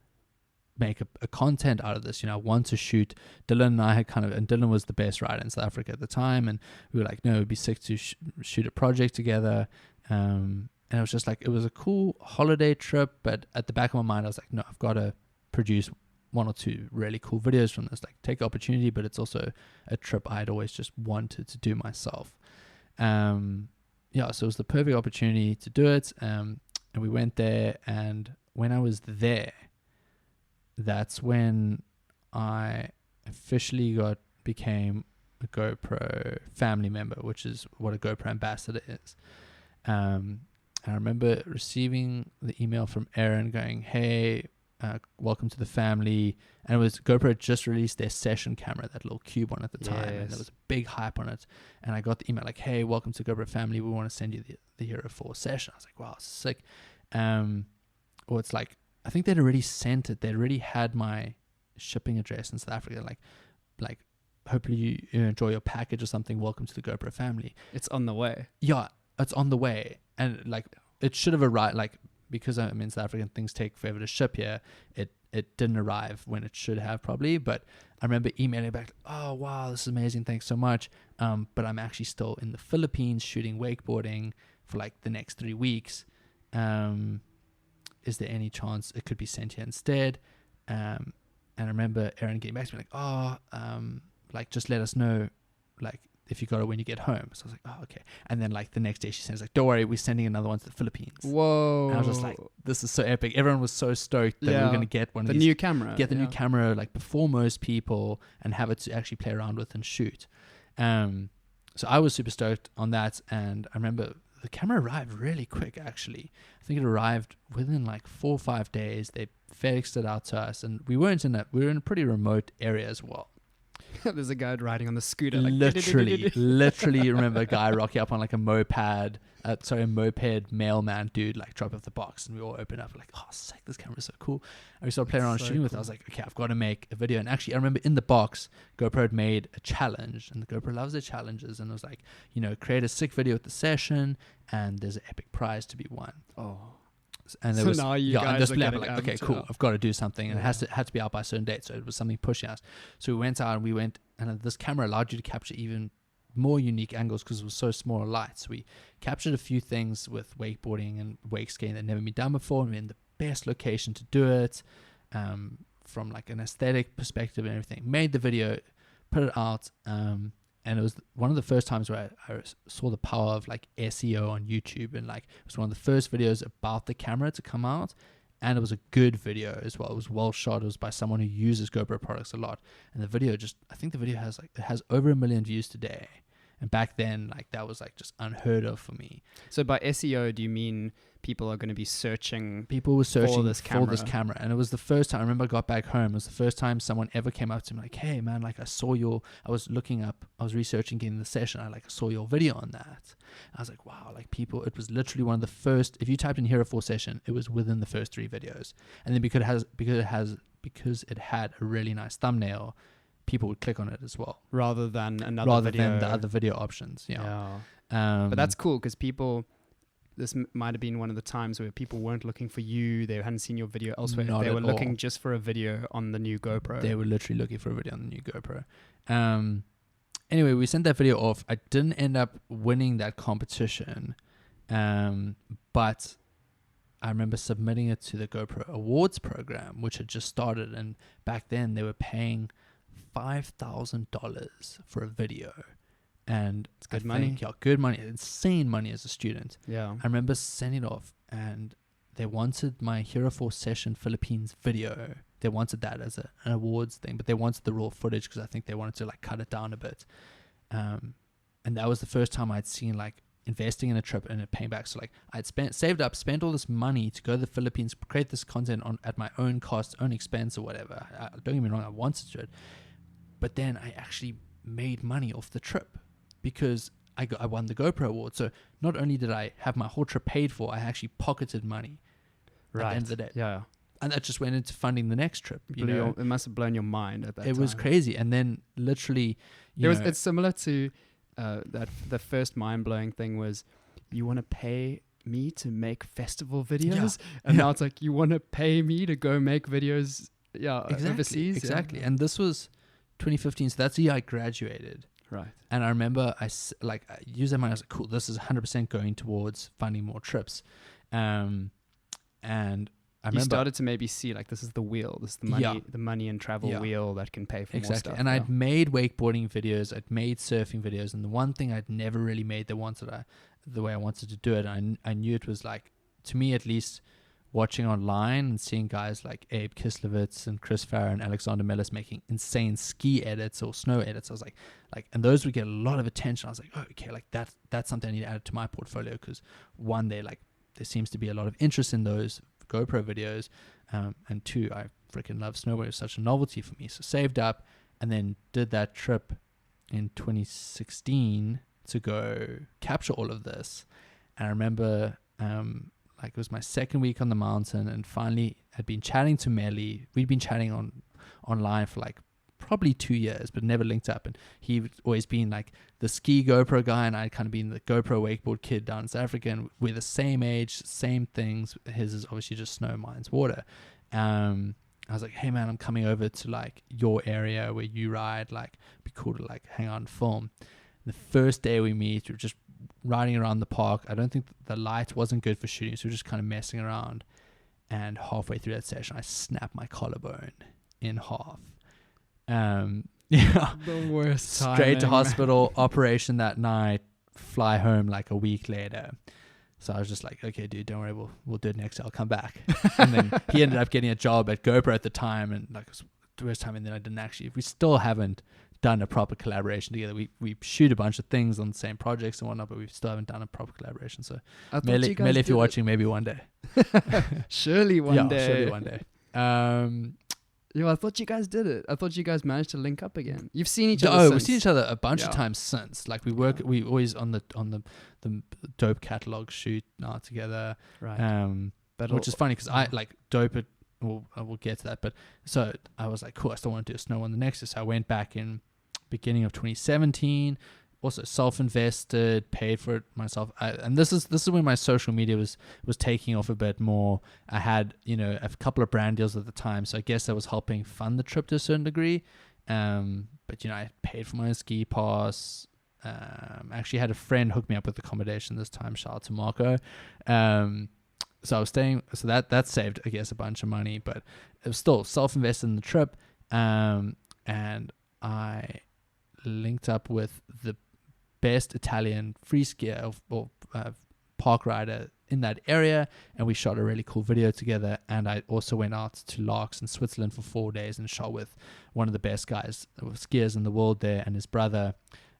A: make a content out of this. I want to shoot. Dylan and I had and Dylan was the best rider in South Africa at the time, and we were like, no, it'd be sick to shoot a project together. And it was just like, it was a cool holiday trip, but at the back of my mind I was like, no, I've got to produce 1 or 2 really cool videos from this, like take opportunity, but it's also a trip I'd always just wanted to do myself. So it was the perfect opportunity to do it. And we went there, and when I was there, that's when I officially became a GoPro family member, which is what a GoPro ambassador is. I remember receiving the email from Aaron going, hey, welcome to the family. And it was GoPro had just released their session camera, that little cube one at the time, and there was a big hype on it. And I got the email like, hey, welcome to GoPro family, we want to send you the Hero 4 session. I was like, wow, sick. Or it's like, I think they'd already sent it, they'd already had my shipping address in South Africa, like hopefully you enjoy your package or something, welcome to the GoPro family,
B: it's on the way.
A: It's on the way. And like, it should have arrived, like, because I'm in South Africa and things take forever to ship here, it didn't arrive when it should have probably. But I remember emailing back, oh wow, this is amazing, thanks so much, but I'm actually still in the Philippines shooting wakeboarding for like the next 3 weeks. Is there any chance it could be sent here instead? And I remember Aaron getting back to me like, just let us know, like, if you got it when you get home. So I was like, oh, okay. And then like the next day she sends like, don't worry, we're sending another one to the Philippines.
B: Whoa.
A: And I was just like, this is so epic. Everyone was so stoked that we were going to get one of these.
B: New camera.
A: Get the new camera like before most people and have it to actually play around with and shoot. So I was super stoked on that. And I remember the camera arrived really quick, actually. I think it arrived within like 4 or 5 days. They FedExed it out to us, and we were in a pretty remote area as well.
B: There's a guy riding on the scooter. Like,
A: literally remember a guy rocking up on like a moped mailman dude, like drop off the box, and we all open up like, oh sick, this camera is so cool. And we started playing around shooting with it. I was like, okay, I've got to make a video. And actually I remember in the box, GoPro had made a challenge, and the GoPro loves their challenges, and it was like, create a sick video with the session and there's an epic prize to be won.
B: Oh.
A: And there
B: so
A: was
B: now you guys are
A: like, okay, cool, I've got to do something, and it had to be out by a certain date, so it was something pushing us. So we went out, and this camera allowed you to capture even more unique angles because it was so small a light. So we captured a few things with wakeboarding and wake skating that had never been done before, and we're in the best location to do it, from like an aesthetic perspective and everything. Made the video, put it out, and it was one of the first times where I saw the power of like SEO on YouTube, and like it was one of the first videos about the camera to come out, and it was a good video as well. It was well shot. It was by someone who uses GoPro products a lot, and the video I think the video has over 1 million views today, And back then, like that was like just unheard of for me.
B: So by SEO, do you mean people are going to be searching?
A: People were searching
B: for this
A: camera. And it was the first time, I remember I got back home, it was the first time someone ever came up to me like, hey man, like I was researching getting the session. I saw your video on that. I was like, wow, like people, it was literally one of the first, if you typed in Hero 4 session, it was within the first 3 videos. And then because it had a really nice thumbnail, people would click on it as well.
B: Rather than the other video options.
A: Yeah.
B: But that's cool because this might have been one of the times where people weren't looking for you. They hadn't seen your video elsewhere. They were looking just for a video on the new GoPro.
A: They were literally looking for a video on the new GoPro. Anyway, we sent that video off. I didn't end up winning that competition. But I remember submitting it to the GoPro Awards program, which had just started. And back then they were paying $5,000 for a video. And
B: it's good money.
A: Yeah, good money, insane money as a student.
B: Yeah.
A: I remember sending it off and they wanted my Hero 4 session Philippines video. They wanted that as an awards thing, but they wanted the raw footage because I think they wanted to like cut it down a bit. And that was the first time I'd seen like investing in a trip and it paying back. So like I'd spent all this money to go to the Philippines, create this content at my own cost, own expense or whatever. Don't get me wrong, I wanted to do it. But then I actually made money off the trip because I won the GoPro award. So not only did I have my whole trip paid for, I actually pocketed money at the end of the day.
B: Yeah.
A: And that just went into funding the next trip.
B: It must have blown your mind at that time.
A: It was crazy. And then literally,
B: it's similar to the first mind-blowing thing was, you want to pay me to make festival videos? Yeah. And now it's like, you want to pay me to go make videos overseas?
A: Exactly. Yeah. And this was 2015. So that's the year I graduated.
B: Right.
A: And I remember I used that money. I was like, cool, this is 100% going towards funding more trips. And I remember,
B: you started to maybe see like, this is the wheel, this is the money and travel wheel that can pay for more stuff.
A: And I'd made wakeboarding videos, I'd made surfing videos, and the one thing I'd never really made the way I wanted to do it, I knew it was like, to me at least, watching online and seeing guys like Abe Kislevitz and Chris Farrer and Alexander Mellis making insane ski edits or snow edits. I was like, and those would get a lot of attention. I was like, oh, okay, like that's something I need to add to my portfolio because one, there seems to be a lot of interest in those GoPro videos, and two, I freaking love snowboarding. It was such a novelty for me. So saved up and then did that trip in 2016 to go capture all of this. And I remember it was my second week on the mountain, and finally I'd been chatting to Melly. We'd been chatting online for like probably 2 years, but never linked up. And he'd always been like the ski GoPro guy, and I'd kind of been the GoPro wakeboard kid down in South Africa. And we're the same age, same things. His is obviously just snow, mine's water. I was like, hey man, I'm coming over to like your area where you ride. Like, it'd be cool to like hang out and film. The first day we meet, we're just riding around the park. I don't think the light wasn't good for shooting, so we're just kind of messing around. And halfway through that session, I snapped my collarbone in half.
B: The worst.
A: Straight to hospital, operation that night, fly home like a week later. So I was just like, okay, dude, don't worry, we'll do it next year. I'll come back. And then he ended up getting a job at GoPro at the time, and like it was the first time. And then I didn't actually. We still haven't done a proper collaboration together. We shoot a bunch of things on the same projects and whatnot, but we still haven't done a proper collaboration. So Melly, if you're watching, maybe one day.
B: Surely one day.
A: Surely one day.
B: I thought you guys did it. I thought you guys managed to link up again. You've seen each other.
A: We've seen each other a bunch of times since. Like we always on the Dope catalog shoot now together.
B: Right.
A: Which is funny because I like Dope. I will get to that. But so I was like, cool, I still want to do a snow one the next year. So I went back in beginning of 2017. Also self-invested, paid for it myself. And this is when my social media was taking off a bit more. I had, a couple of brand deals at the time. So I guess that was helping fund the trip to a certain degree. But, I paid for my ski pass. Actually had a friend hook me up with accommodation this time. Shout out to Marco. So I was staying, so that saved, I guess, a bunch of money, but it was still self-invested in the trip. And I linked up with the best Italian free skier or park rider in that area, and we shot a really cool video together. And I also went out to Larks in Switzerland for 4 days and shot with one of the best skiers in the world there and his brother.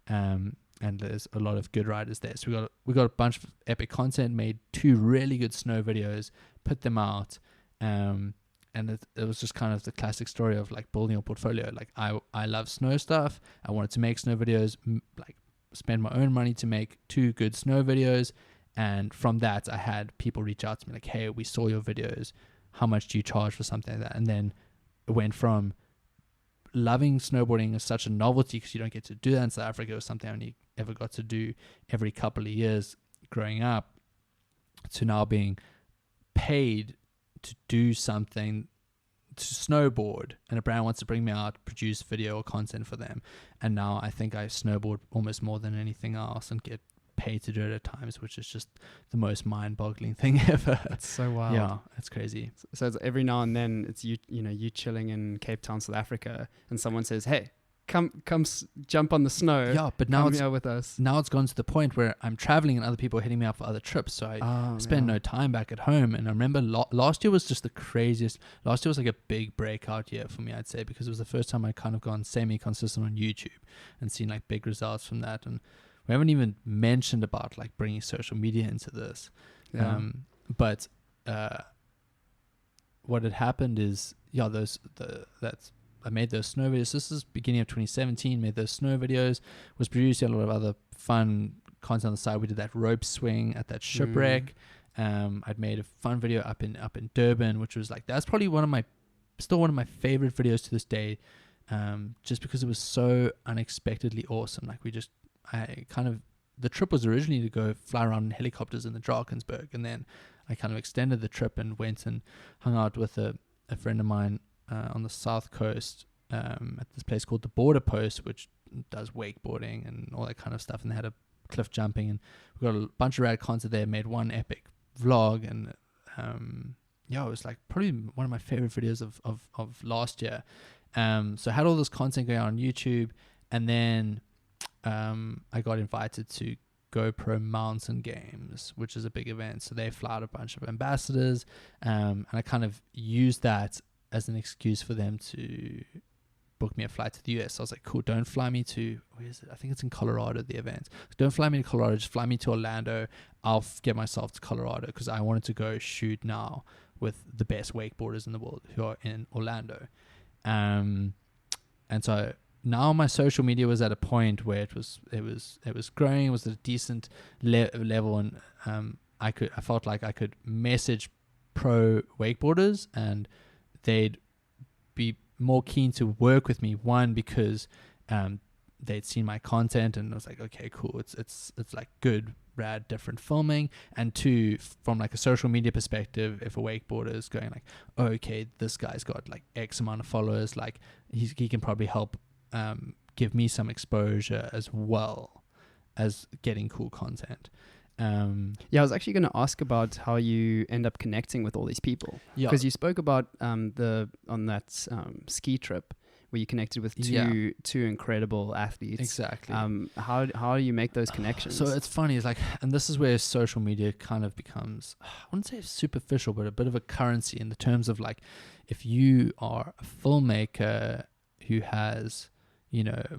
A: And and there's a lot of good riders there. So we got a bunch of epic content, made 2 really good snow videos, put them out, and it was just kind of the classic story of like building a portfolio. Like I love snow stuff. I wanted to make snow videos, like spend my own money to make 2 good snow videos, and from that I had people reach out to me like, hey, we saw your videos, how much do you charge for something like that? And then it went from loving snowboarding as such a novelty because you don't get to do that in South Africa. It was something I only ever got to do every couple of years growing up, to now being paid to do something, to snowboard, and a brand wants to bring me out, produce video or content for them. And now I think I snowboard almost more than anything else and get paid to do it at times, which is just the most mind-boggling thing ever.
B: That's so wild.
A: Yeah, it's crazy.
B: So it's every now and then it's you chilling in Cape Town, South Africa, and someone says, hey, come jump on the snow.
A: Yeah, but now
B: it's with us.
A: Now it's gone to the point where I'm traveling and other people are hitting me up for other trips, so I spend no time back at home. And I remember last year was just the craziest. Last year was like a big breakout year for me, I'd say, because it was the first time I kind of gone semi-consistent on YouTube and seen like big results from that. And we haven't even mentioned about like bringing social media into this.
B: Yeah.
A: But what had happened is, I made those snow videos. This is beginning of 2017. Made those snow videos. Was producing a lot of other fun content on the side. We did that rope swing at that shipwreck. I'd made a fun video up in Durban, which was like, that's probably still one of my favorite videos to this day. Just because it was so unexpectedly awesome. Like the trip was originally to go fly around in helicopters in the Drakensberg, and then I kind of extended the trip and went and hung out with a friend of mine on the south coast at this place called the Border Post, which does wakeboarding and all that kind of stuff, and they had a cliff jumping, and we got a bunch of rad content there. Made one epic vlog, and it was like probably one of my favorite videos of last year. So I had all this content going on YouTube, and then I got invited to GoPro Mountain Games, which is a big event. So they fly out a bunch of ambassadors, and I kind of used that as an excuse for them to book me a flight to the US. So I was like, cool, don't fly me to, where is it? I think it's in Colorado, the event. Don't fly me to Colorado, just fly me to Orlando. I'll get myself to Colorado, because I wanted to go shoot now with the best wakeboarders in the world who are in Orlando. And so now my social media was at a point where it was growing. It was at a decent level, and I felt like I could message pro wakeboarders, and they'd be more keen to work with me. One, because they'd seen my content, and I was like, okay, cool. It's like good, rad, different filming. And 2, from like a social media perspective, if a wakeboarder is going like, oh, okay, this guy's got like X amount of followers, like he can probably help give me some exposure as well as getting cool content.
B: I was actually going to ask about how you end up connecting with all these people, because you spoke about on that ski trip where you connected with two incredible athletes.
A: Exactly.
B: How do you make those connections?
A: So it's funny, it's like, and this is where social media kind of becomes, I wouldn't say superficial, but a bit of a currency in the terms of like, if you are a filmmaker who has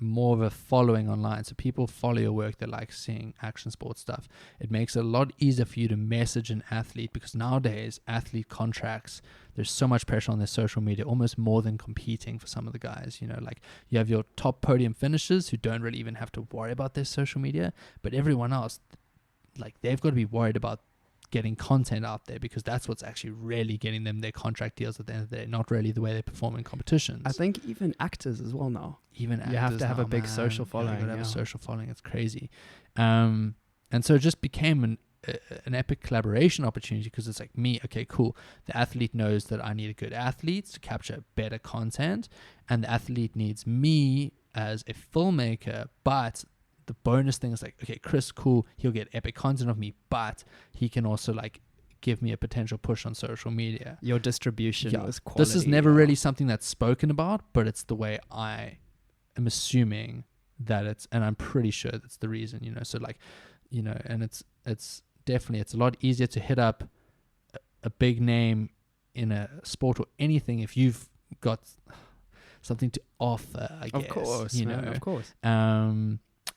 A: more of a following online, so people follow your work, they like seeing action sports stuff, it makes it a lot easier for you to message an athlete, because nowadays athlete contracts, there's so much pressure on their social media, almost more than competing for some of the guys. Like you have your top podium finishers who don't really even have to worry about their social media, but everyone else, like, they've got to be worried about getting content out there, because that's what's actually really getting them their contract deals at the end of the day, not really the way they perform in competitions.
B: I think even actors as well now.
A: Even actors,
B: you have to have a big social following.
A: You got to have a social following. It's crazy. And so it just became an epic collaboration opportunity, because it's like, me, okay, cool. The athlete knows that I need a good athlete to capture better content, and the athlete needs me as a filmmaker, but the bonus thing is like, okay, Chris, cool, he'll get epic content of me, but he can also like give me a potential push on social media.
B: Your distribution is quality.
A: This is never really something that's spoken about, but it's the way I am assuming that it's, and I'm pretty sure that's the reason, so like, and it's definitely, it's a lot easier to hit up a big name in a sport or anything if you've got something to offer, I guess.
B: Of course, man, of course.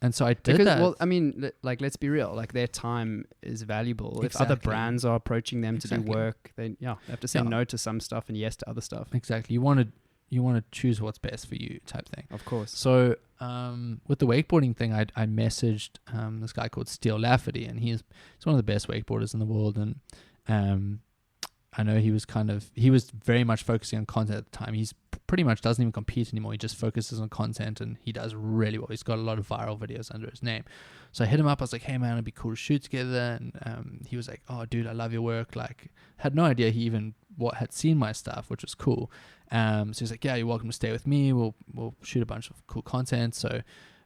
A: And so I did that.
B: Well, I mean, like, let's be real. Like, their time is valuable. If other brands are approaching them to do work, they have to say no to some stuff and yes to other stuff.
A: Exactly. You want to choose what's best for you, type thing.
B: Of course.
A: So with the wakeboarding thing, I messaged this guy called Steele Lafferty, and he's one of the best wakeboarders in the world. And I know he was very much focusing on content at the time. He's pretty much doesn't even compete anymore. He just focuses on content, and he does really well. He's got a lot of viral videos under his name. So I hit him up. I was like, hey man, it'd be cool to shoot together. And he was like, oh dude, I love your work. Like, had no idea he even had seen my stuff, which was cool. So he's like, yeah, you're welcome to stay with me. We'll shoot a bunch of cool content. So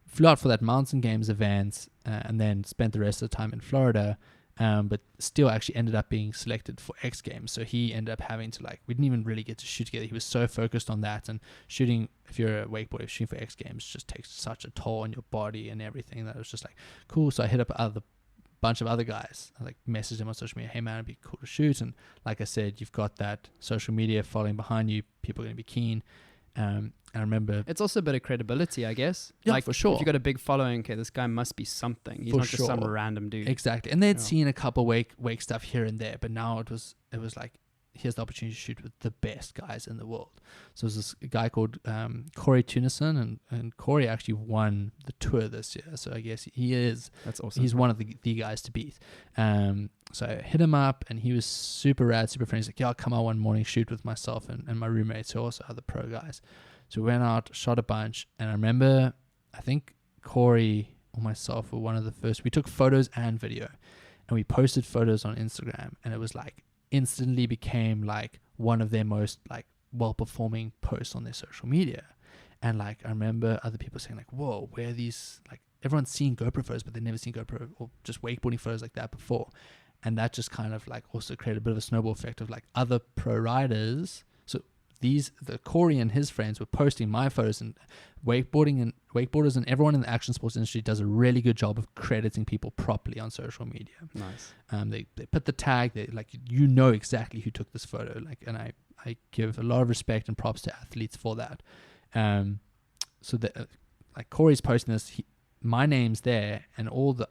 A: flew out for that Mountain Games event, and then spent the rest of the time in Florida. But still actually ended up being selected for X Games. So he ended up having to, like, we didn't even really get to shoot together. He was so focused on that, and shooting, if you're a wakeboarder, shooting for X Games just takes such a toll on your body and everything that it was just like, cool. So I hit up a bunch of other guys. I like messaged them on social media, hey man, it'd be cool to shoot. And like I said, you've got that social media following behind you. People are going to be keen. I remember
B: it's also a bit of credibility, I guess.
A: Yeah,
B: like,
A: for sure.
B: If you've got a big following, okay, this guy must be something. He's not just some random dude.
A: Exactly. And they'd seen a couple wake stuff here and there, but now it was like, here's the opportunity to shoot with the best guys in the world. So there's this guy called Corey Tunison, and Corey actually won the tour this year. So I guess that's awesome. He's one of the guys to beat. So I hit him up, and he was super rad, super friendly. He's like, yeah, I'll come out one morning, shoot with myself and my roommates, who are also other pro guys. So we went out, shot a bunch, and I remember, I think Corey or myself were one of the first. We took photos and video, and we posted photos on Instagram, and it was like instantly became like one of their most like well-performing posts on their social media. And like, I remember other people saying like, whoa, where are these, like, everyone's seen GoPro photos, but they've never seen GoPro or just wakeboarding photos like that before. And that just kind of like also created a bit of a snowball effect of like other pro riders. So the Corey and his friends were posting my photos, and wakeboarders and everyone in the action sports industry does a really good job of crediting people properly on social media.
B: Nice.
A: They put the tag, they like, you know exactly who took this photo. Like, and I give a lot of respect and props to athletes for that. So that like Corey's posting this, my name's there, and all the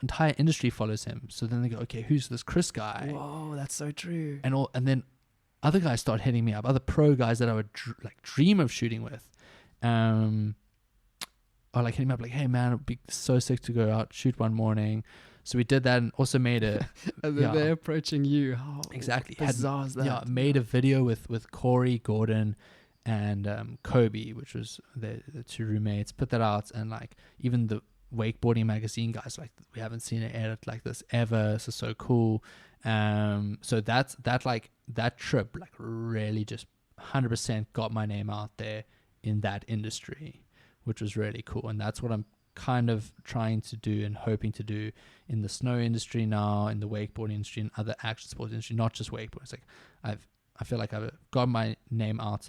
A: entire industry follows him. So then they go, okay, who's this Chris guy?
B: Whoa, that's so true.
A: And then other guys start hitting me up, other pro guys that I would dream of shooting with, are like hitting me up like, hey man, it'd be so sick to go out, shoot one morning. So we did that, and also made a
B: and then they're approaching you. Oh,
A: exactly.
B: Bizarre is that.
A: Yeah, made a video with Corey, Gordon, and Kobe, which was the two roommates. Put that out, and like even the wakeboarding magazine guys like, we haven't seen an edit like this ever. This is so cool. So that trip like really just 100% got my name out there in that industry, which was really cool. And that's what I'm kind of trying to do and hoping to do in the snow industry now, in the wakeboarding industry, and other action sports industry, not just wakeboarding. It's like I feel like I've got my name out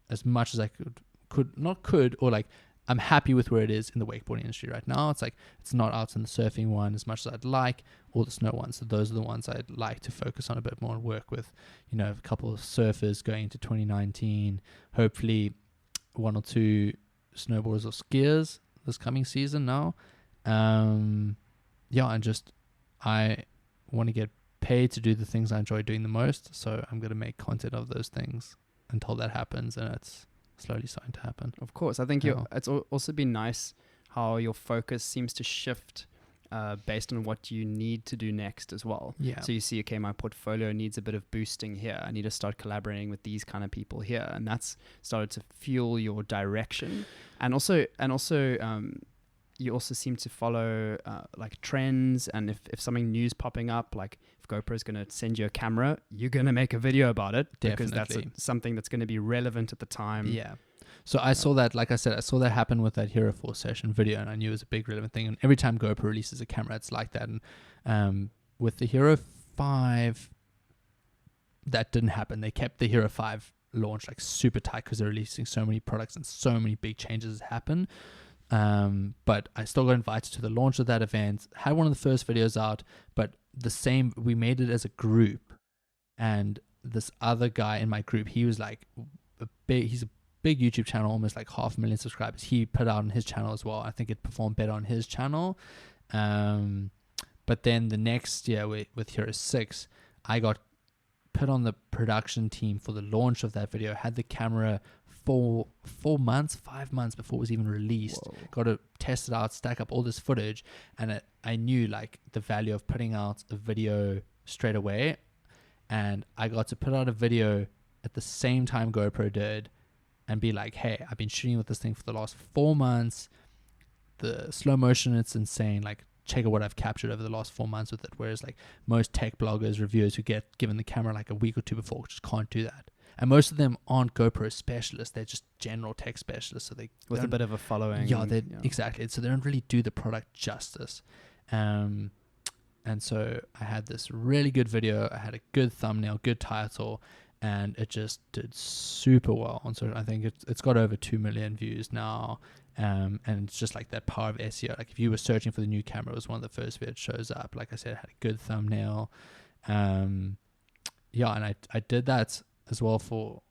A: as much as I could, or like I'm happy with where it is in the wakeboarding industry right now. It's like, it's not out in the surfing one as much as I'd like, or the snow ones. So those are the ones I'd like to focus on a bit more and work with, a couple of surfers going into 2019, hopefully one or two snowboarders or skiers this coming season now. And just, I want to get paid to do the things I enjoy doing the most. So I'm going to make content of those things until that happens, and it's slowly starting to happen.
B: Of course. I think it's also been nice how your focus seems to shift based on what you need to do next as well.
A: Yeah.
B: So you see, okay, my portfolio needs a bit of boosting here. I need to start collaborating with these kind of people here. And that's started to fuel your direction. And also you also seem to follow like trends. And if something new's popping up, like if GoPro is going to send you a camera, you're going to make a video about it.
A: Definitely.
B: Because that's something that's going to be relevant at the time.
A: Yeah. So I saw that, like I said, I saw that happen with that Hero 4 session video, and I knew it was a big relevant thing. And every time GoPro releases a camera, it's like that. And with the Hero 5, that didn't happen. They kept the Hero 5 launch like super tight because they're releasing so many products and so many big changes happen. But I still got invited to the launch of that event, had one of the first videos out, but we made it as a group. And this other guy in my group, he was like he's a big YouTube channel, almost like 500,000 subscribers. He put out on his channel as well. I think it performed better on his channel. But then the next year with Hero 6, I got put on the production team for the launch of that video. Had the camera 5 months before it was even released.
B: Whoa.
A: Got to test it out, stack up all this footage, and I knew like the value of putting out a video straight away. And I got to put out a video at the same time GoPro did, and be like, hey, I've been shooting with this thing for the last 4 months. The slow motion, it's insane. Like, check out what I've captured over the last 4 months with it. Whereas like most tech bloggers, reviewers who get given the camera like a week or two before just can't do that. And most of them aren't GoPro specialists. They're just general tech specialists. So they
B: with a bit of a following.
A: Yeah, exactly. So they don't really do the product justice. And so I had this really good video. I had a good thumbnail, good title, and it just did super well. And so I think it's got over 2 million views now. And it's just like that power of SEO. Like if you were searching for the new camera, it was one of the first videos shows up. Like I said, it had a good thumbnail. And I did that as well for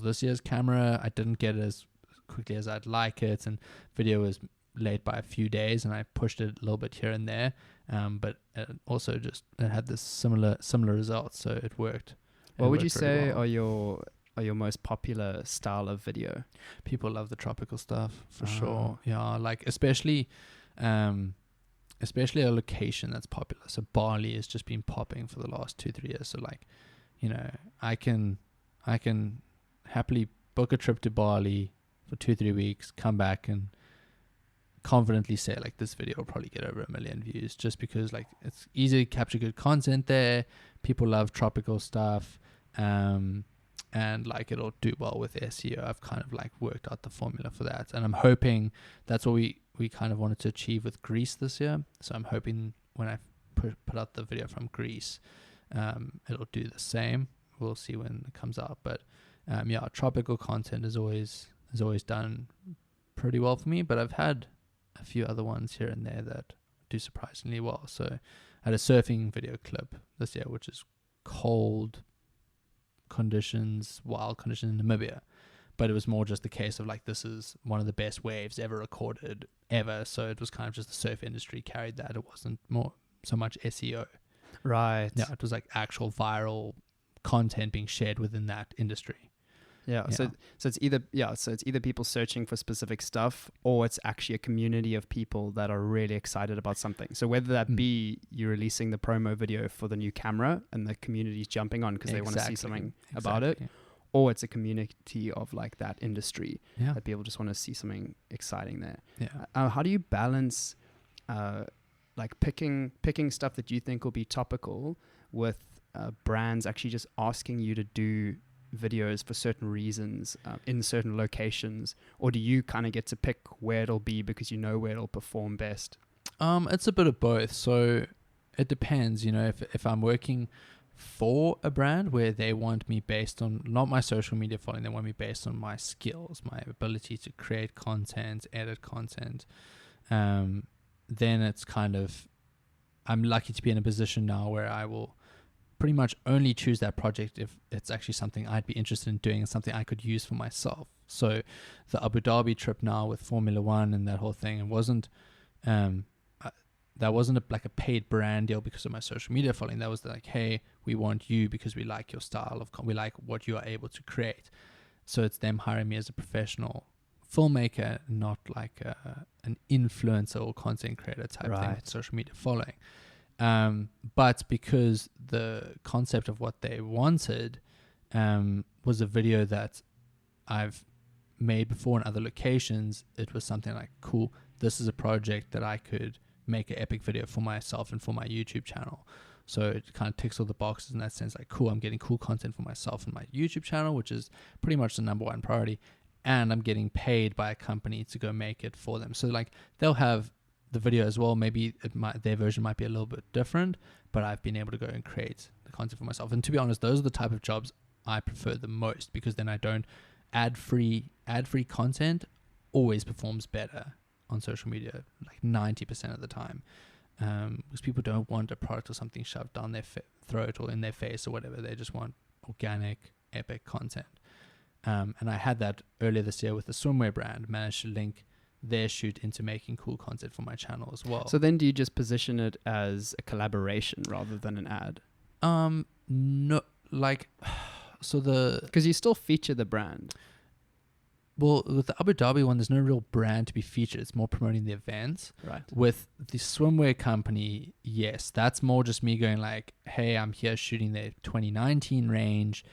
A: this year's camera. I didn't get it as quickly as I'd like it, and video was late by a few days, and I pushed it a little bit here and there. But it also it had this similar results, so it worked.
B: What would you say are your most popular style of video?
A: People love the tropical stuff for sure. Yeah, like especially a location that's popular. So Bali has just been popping for the last 2-3 years. So like, you know, I can happily book a trip to Bali for 2-3 weeks, come back and confidently say like this video will probably get over 1 million views, just because like it's easy to capture good content there. People love tropical stuff. And like it'll do well with SEO. I've kind of like worked out the formula for that, and I'm hoping that's what we kind of wanted to achieve with Greece this year. So I'm hoping when I put out the video from Greece, it'll do the same. We'll see when it comes out, but tropical content is always done pretty well for me. But I've had a few other ones here and there that do surprisingly well. So I had a surfing video clip this year, which is cold conditions, wild conditions in Namibia, but it was more just the case of like, this is one of the best waves ever recorded ever. So it was kind of just the surf industry carried that. It wasn't more so much SEO,
B: right?
A: Yeah, it was like actual viral content being shared within that industry.
B: So it's either people searching for specific stuff, or it's actually a community of people that are really excited about something. So whether that be you releasing the promo video for the new camera and the community's jumping on because they want to see something about it, or it's a community of like that industry that people just want to see something exciting there. How do you balance like picking stuff that you think will be topical with brands actually just asking you to do videos for certain reasons in certain locations, or do you kind of get to pick where it'll be because you know where it'll perform best?
A: It's a bit of both. So it depends, you know, if I'm working for a brand where they want me based on not my social media following, they want me based on my skills, my ability to create content, edit content, then it's kind of, I'm lucky to be in a position now where I will pretty much only choose that project if it's actually something I'd be interested in doing and something I could use for myself. So the Abu Dhabi trip now with Formula One and that whole thing, it wasn't that wasn't like a paid brand deal because of my social media following. That was like, hey, we want you because we like your style of we like what you are able to create. So it's them hiring me as a professional filmmaker, not like an influencer or content creator type thing with social media following. But because the concept of what they wanted was a video that I've made before in other locations, it was something like, cool, this is a project that I could make an epic video for myself and for my YouTube channel. So it kind of ticks all the boxes in that sense, like, cool, I'm getting cool content for myself and my YouTube channel, which is pretty much the number one priority, and I'm getting paid by a company to go make it for them. So like they'll have the video as well. Maybe their version might be a little bit different, but I've been able to go and create the content for myself. And to be honest, those are the type of jobs I prefer the most, because then I don't ad-free content always performs better on social media, like 90% of the time, because people don't want a product or something shoved down their throat or in their face or whatever. They just want organic, epic content. And I had that earlier this year with the swimwear brand, managed to link their shoot into making cool content for my channel as well.
B: So then do you just position it as a collaboration rather than an ad?
A: No, like, so
B: because you still feature the brand.
A: Well, with the Abu Dhabi one, there's no real brand to be featured. It's more promoting the events.
B: Right.
A: With the swimwear company, yes, that's more just me going like, hey, I'm here shooting their 2019 range,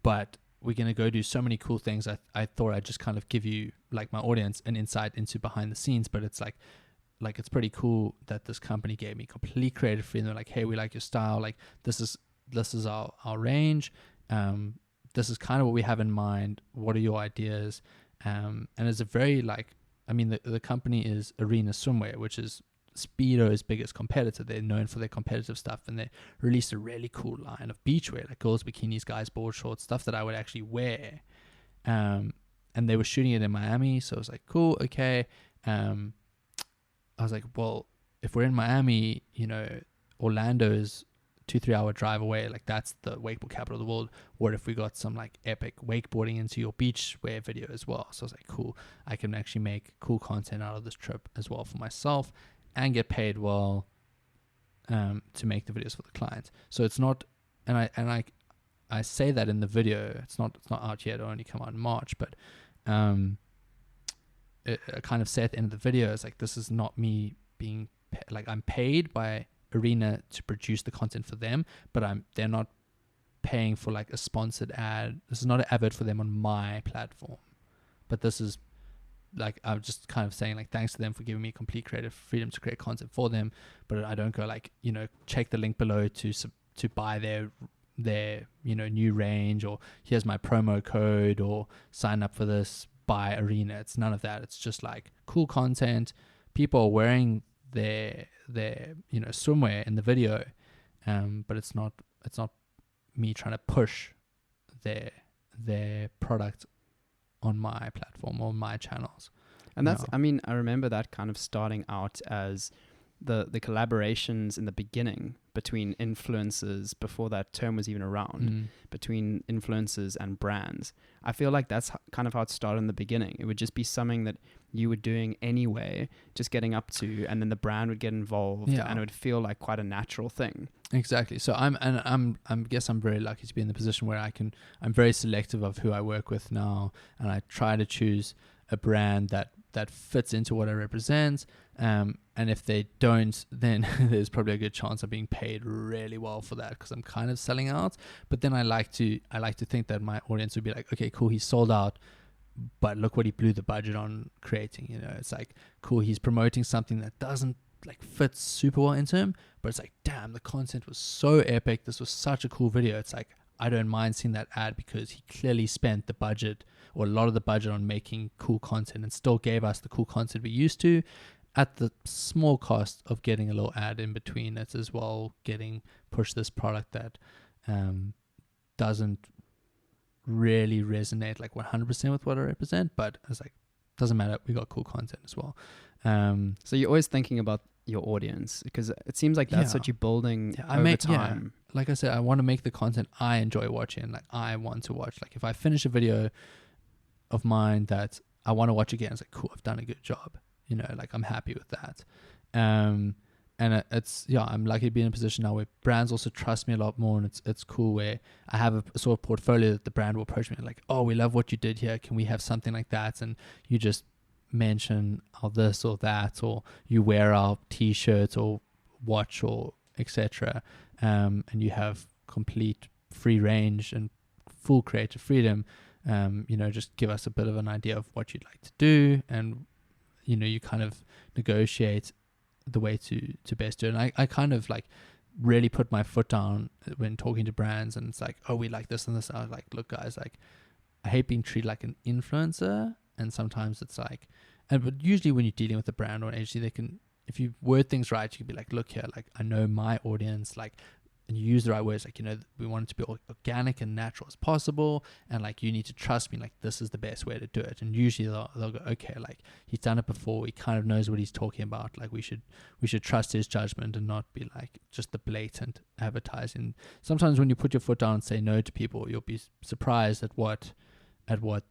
A: but we're going to go do so many cool things. I thought I'd just kind of give you, like, my audience an insight into behind the scenes, but it's like it's pretty cool that this company gave me complete creative freedom. They're like, hey, we like your style. Like, this is our range. This is kind of what we have in mind. What are your ideas? And it's a very, like, I mean, the company is Arena Swimwear, which is Speedo's biggest competitor. They're known for their competitive stuff, and they released a really cool line of beachwear, like girls' bikinis, guys' board shorts, stuff that I would actually wear. And they were shooting it in Miami, so I was like, cool, okay. I was like, well, if we're in Miami, you know, Orlando is 2-3 hour drive away, like that's the wakeboard capital of the world. What if we got some like epic wakeboarding into your beachwear video as well? So I was like, cool, I can actually make cool content out of this trip as well for myself and get paid well to make the videos for the client. So it's not, and I say that in the video, it's not out yet, it'll only come out in March, but I kind of say at the end of the video, it's like, this is not me being like, I'm paid by Arena to produce the content for them, but they're not paying for like a sponsored ad. This is not an advert for them on my platform, but this is like, I'm just kind of saying like, thanks to them for giving me complete creative freedom to create content for them, but I don't go like, you know, check the link below to buy their you know, new range, or here's my promo code, or sign up for this, buy Arena. It's none of that. It's just like cool content. People are wearing their you know, swimwear in the video, but it's not me trying to push their product on my platform or my channels.
B: And that's, I mean, I remember that kind of starting out as the collaborations in the beginning between influencers, before that term was even around, between influencers and brands. I feel like that's kind of how it started in the beginning. It would just be something that you were doing anyway, just getting up to, and then the brand would get involved, and it would feel like quite a natural thing. Exactly.
A: So I'm guess I'm very lucky to be in the position where I'm very selective of who I work with now, and I try to choose a brand that fits into what I represent. And if they don't, then there's probably a good chance of being paid really well for that, because I'm kind of selling out. But then I like to think that my audience would be like, okay, cool, he's sold out, but look what he blew the budget on creating. You know, it's like, cool, he's promoting something that doesn't like fit super well into him, but it's like, damn, the content was so epic. This was such a cool video. It's like, I don't mind seeing that ad because he clearly spent the budget, or a lot of the budget, on making cool content, and still gave us the cool content we used to, at the small cost of getting a little ad in between it as well, push this product that doesn't really resonate like 100% with what I represent, but it's like, doesn't matter, we got cool content as well.
B: So you're always thinking about your audience, because it seems like that's what you're building over time.
A: Like I said, I want to make the content I enjoy watching, like I want to watch. Like if I finish a video of mine that I want to watch again, it's like, cool, I've done a good job. You know, like I'm happy with that. And it's, I'm lucky to be in a position now where brands also trust me a lot more, and it's cool where I have a sort of portfolio that the brand will approach me like, oh, we love what you did here. Can we have something like that? And you just mention this or that, or you wear our t-shirt or watch or etc. And you have complete free range and full creative freedom. You know, just give us a bit of an idea of what you'd like to do, and you know, you kind of negotiate the way to best do it. And I kind of like really put my foot down when talking to brands, and it's like, oh, we like this and this. I was like, look guys, like I hate being treated like an influencer, and sometimes it's like, but usually when you're dealing with a brand or an agency, they can, if you word things right, you can be like, look here, like I know my audience, like, and you use the right words, like, you know, we want it to be organic and natural as possible, and like you need to trust me, like this is the best way to do it. And usually they'll go, okay, like he's done it before, he kind of knows what he's talking about, like we should trust his judgment and not be like just the blatant advertising. Sometimes when you put your foot down and say no to people, you'll be surprised at what at what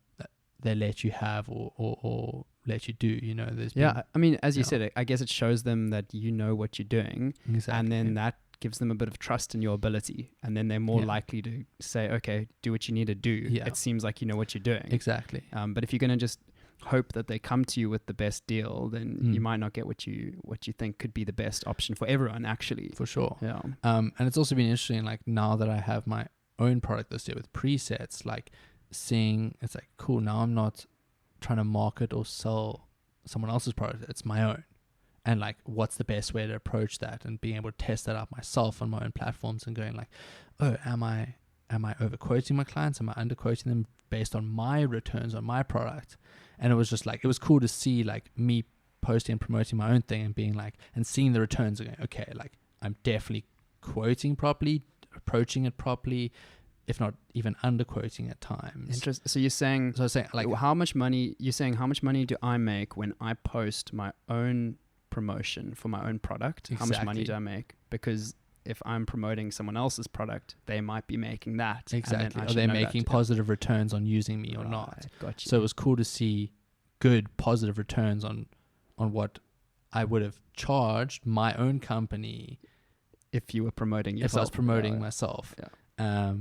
A: they let you have or let you do. You know, there's
B: I mean, as you said, I guess it shows them that you know what you're doing,
A: exactly.
B: and then that gives them a bit of trust in your ability, and then they're more likely to say, okay, do what you need to do.
A: Yeah.
B: It seems like you know what you're doing.
A: Exactly.
B: But if you're going to just hope that they come to you with the best deal, then you might not get what you think could be the best option for everyone, actually.
A: For sure.
B: Yeah.
A: And it's also been interesting, like now that I have my own product this year with presets, like seeing it's like, cool, now I'm not trying to market or sell someone else's product, it's my own. And like, what's the best way to approach that, and being able to test that out myself on my own platforms and going like, oh, am I overquoting my clients? Am I underquoting them based on my returns on my product? And it was just like, it was cool to see like me posting and promoting my own thing and being like, and seeing the returns and going, okay, like I'm definitely quoting properly, approaching it properly, if not even underquoting at times.
B: Interesting. So you're saying, like, how much money do I make when I post my own promotion for my own product? Exactly. How much money do I make? Because if I'm promoting someone else's product, they might be making that.
A: Exactly. Are they making positive returns on using me or not? Gotcha. So it was cool to see good positive returns on what I would have charged my own company
B: if you were promoting yourself.
A: If I was promoting myself. Yeah.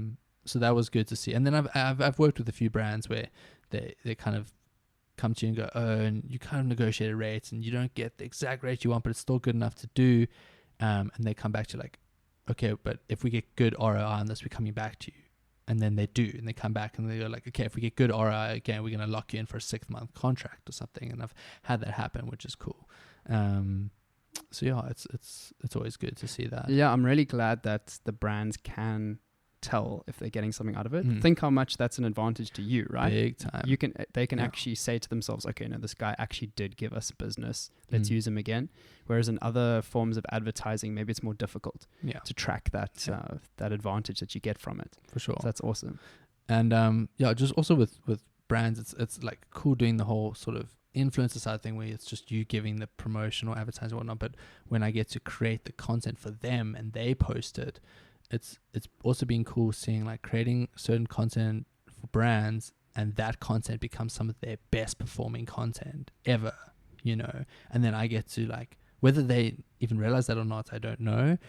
A: So that was good to see. And then I've worked with a few brands where they kind of come to you and go, oh, and you kind of negotiate rates and you don't get the exact rate you want, but it's still good enough to do. And they come back to like, okay, but if we get good ROI on this, we're coming back to you. And then they do, and they come back and they go like, okay, if we get good ROI again, we're going to lock you in for a 6-month contract or something. And I've had that happen, which is cool. So yeah, it's always good to see that.
B: Yeah, I'm really glad that the brands can tell if they're getting something out of it. Think how much that's an advantage to you, right?
A: Big time.
B: They can actually say to themselves, okay, no, this guy actually did give us business. Let's use him again. Whereas in other forms of advertising, maybe it's more difficult to track that that advantage that you get from it.
A: For sure.
B: So that's awesome.
A: And just also with brands, it's like cool doing the whole sort of influencer side thing where it's just you giving the promotion or advertising or whatnot. But when I get to create the content for them and they post it, it's also been cool seeing like creating certain content for brands, and that content becomes some of their best performing content ever, you know. And then I get to like, whether they even realize that or not, I don't know.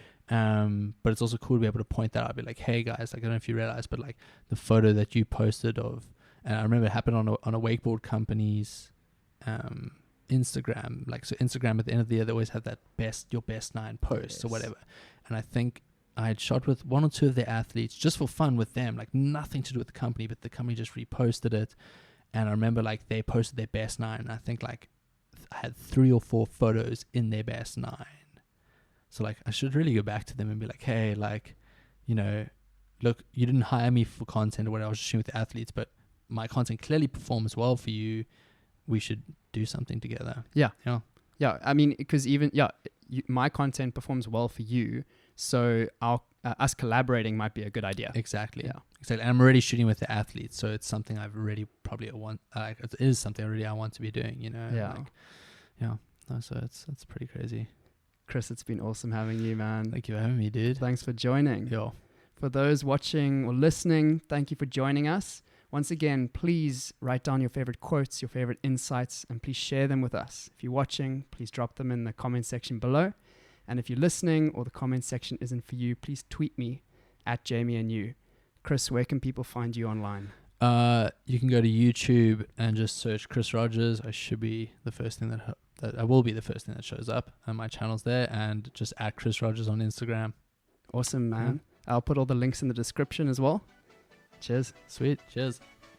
A: But it's also cool to be able to point that out, be like, hey guys, like, I don't know if you realize, but like the photo that you posted of, and I remember it happened on a wakeboard company's Instagram. Like, so Instagram at the end of the year, they always have that your best 9 posts or whatever. And I think I had shot with 1 or 2 of their athletes just for fun with them, like nothing to do with the company, but the company just reposted it. And I remember like they posted their best 9, and I think like I had 3 or 4 photos in their best 9. So like I should really go back to them and be like, hey, like, you know, look, you didn't hire me for content or whatever, I was just shooting with the athletes, but my content clearly performs well for you. We should do something together. Yeah.
B: I mean, because even my content performs well for you, so us collaborating might be a good idea.
A: Exactly. Yeah. Exactly. And I'm already shooting with the athletes, so it's something I've already it is something already I want to be doing. You know.
B: Yeah.
A: So it's pretty crazy.
B: Chris, it's been awesome having you, man.
A: Thank you for having me, dude.
B: Thanks for joining.
A: Yeah.
B: For those watching or listening, thank you for joining us. Once again, please write down your favorite quotes, your favorite insights, and please share them with us. If you're watching, please drop them in the comment section below. And if you're listening or the comment section isn't for you, please tweet me at Jamie and you. Chris, where can people find you online?
A: You can go to YouTube and just search Chris Rogers. I should be the first thing that I will be the first thing that shows up, and my channel's there, and just at Chris Rogers on Instagram.
B: Awesome, man. I'll put all the links in the description as well. Cheers.
A: Sweet. Cheers.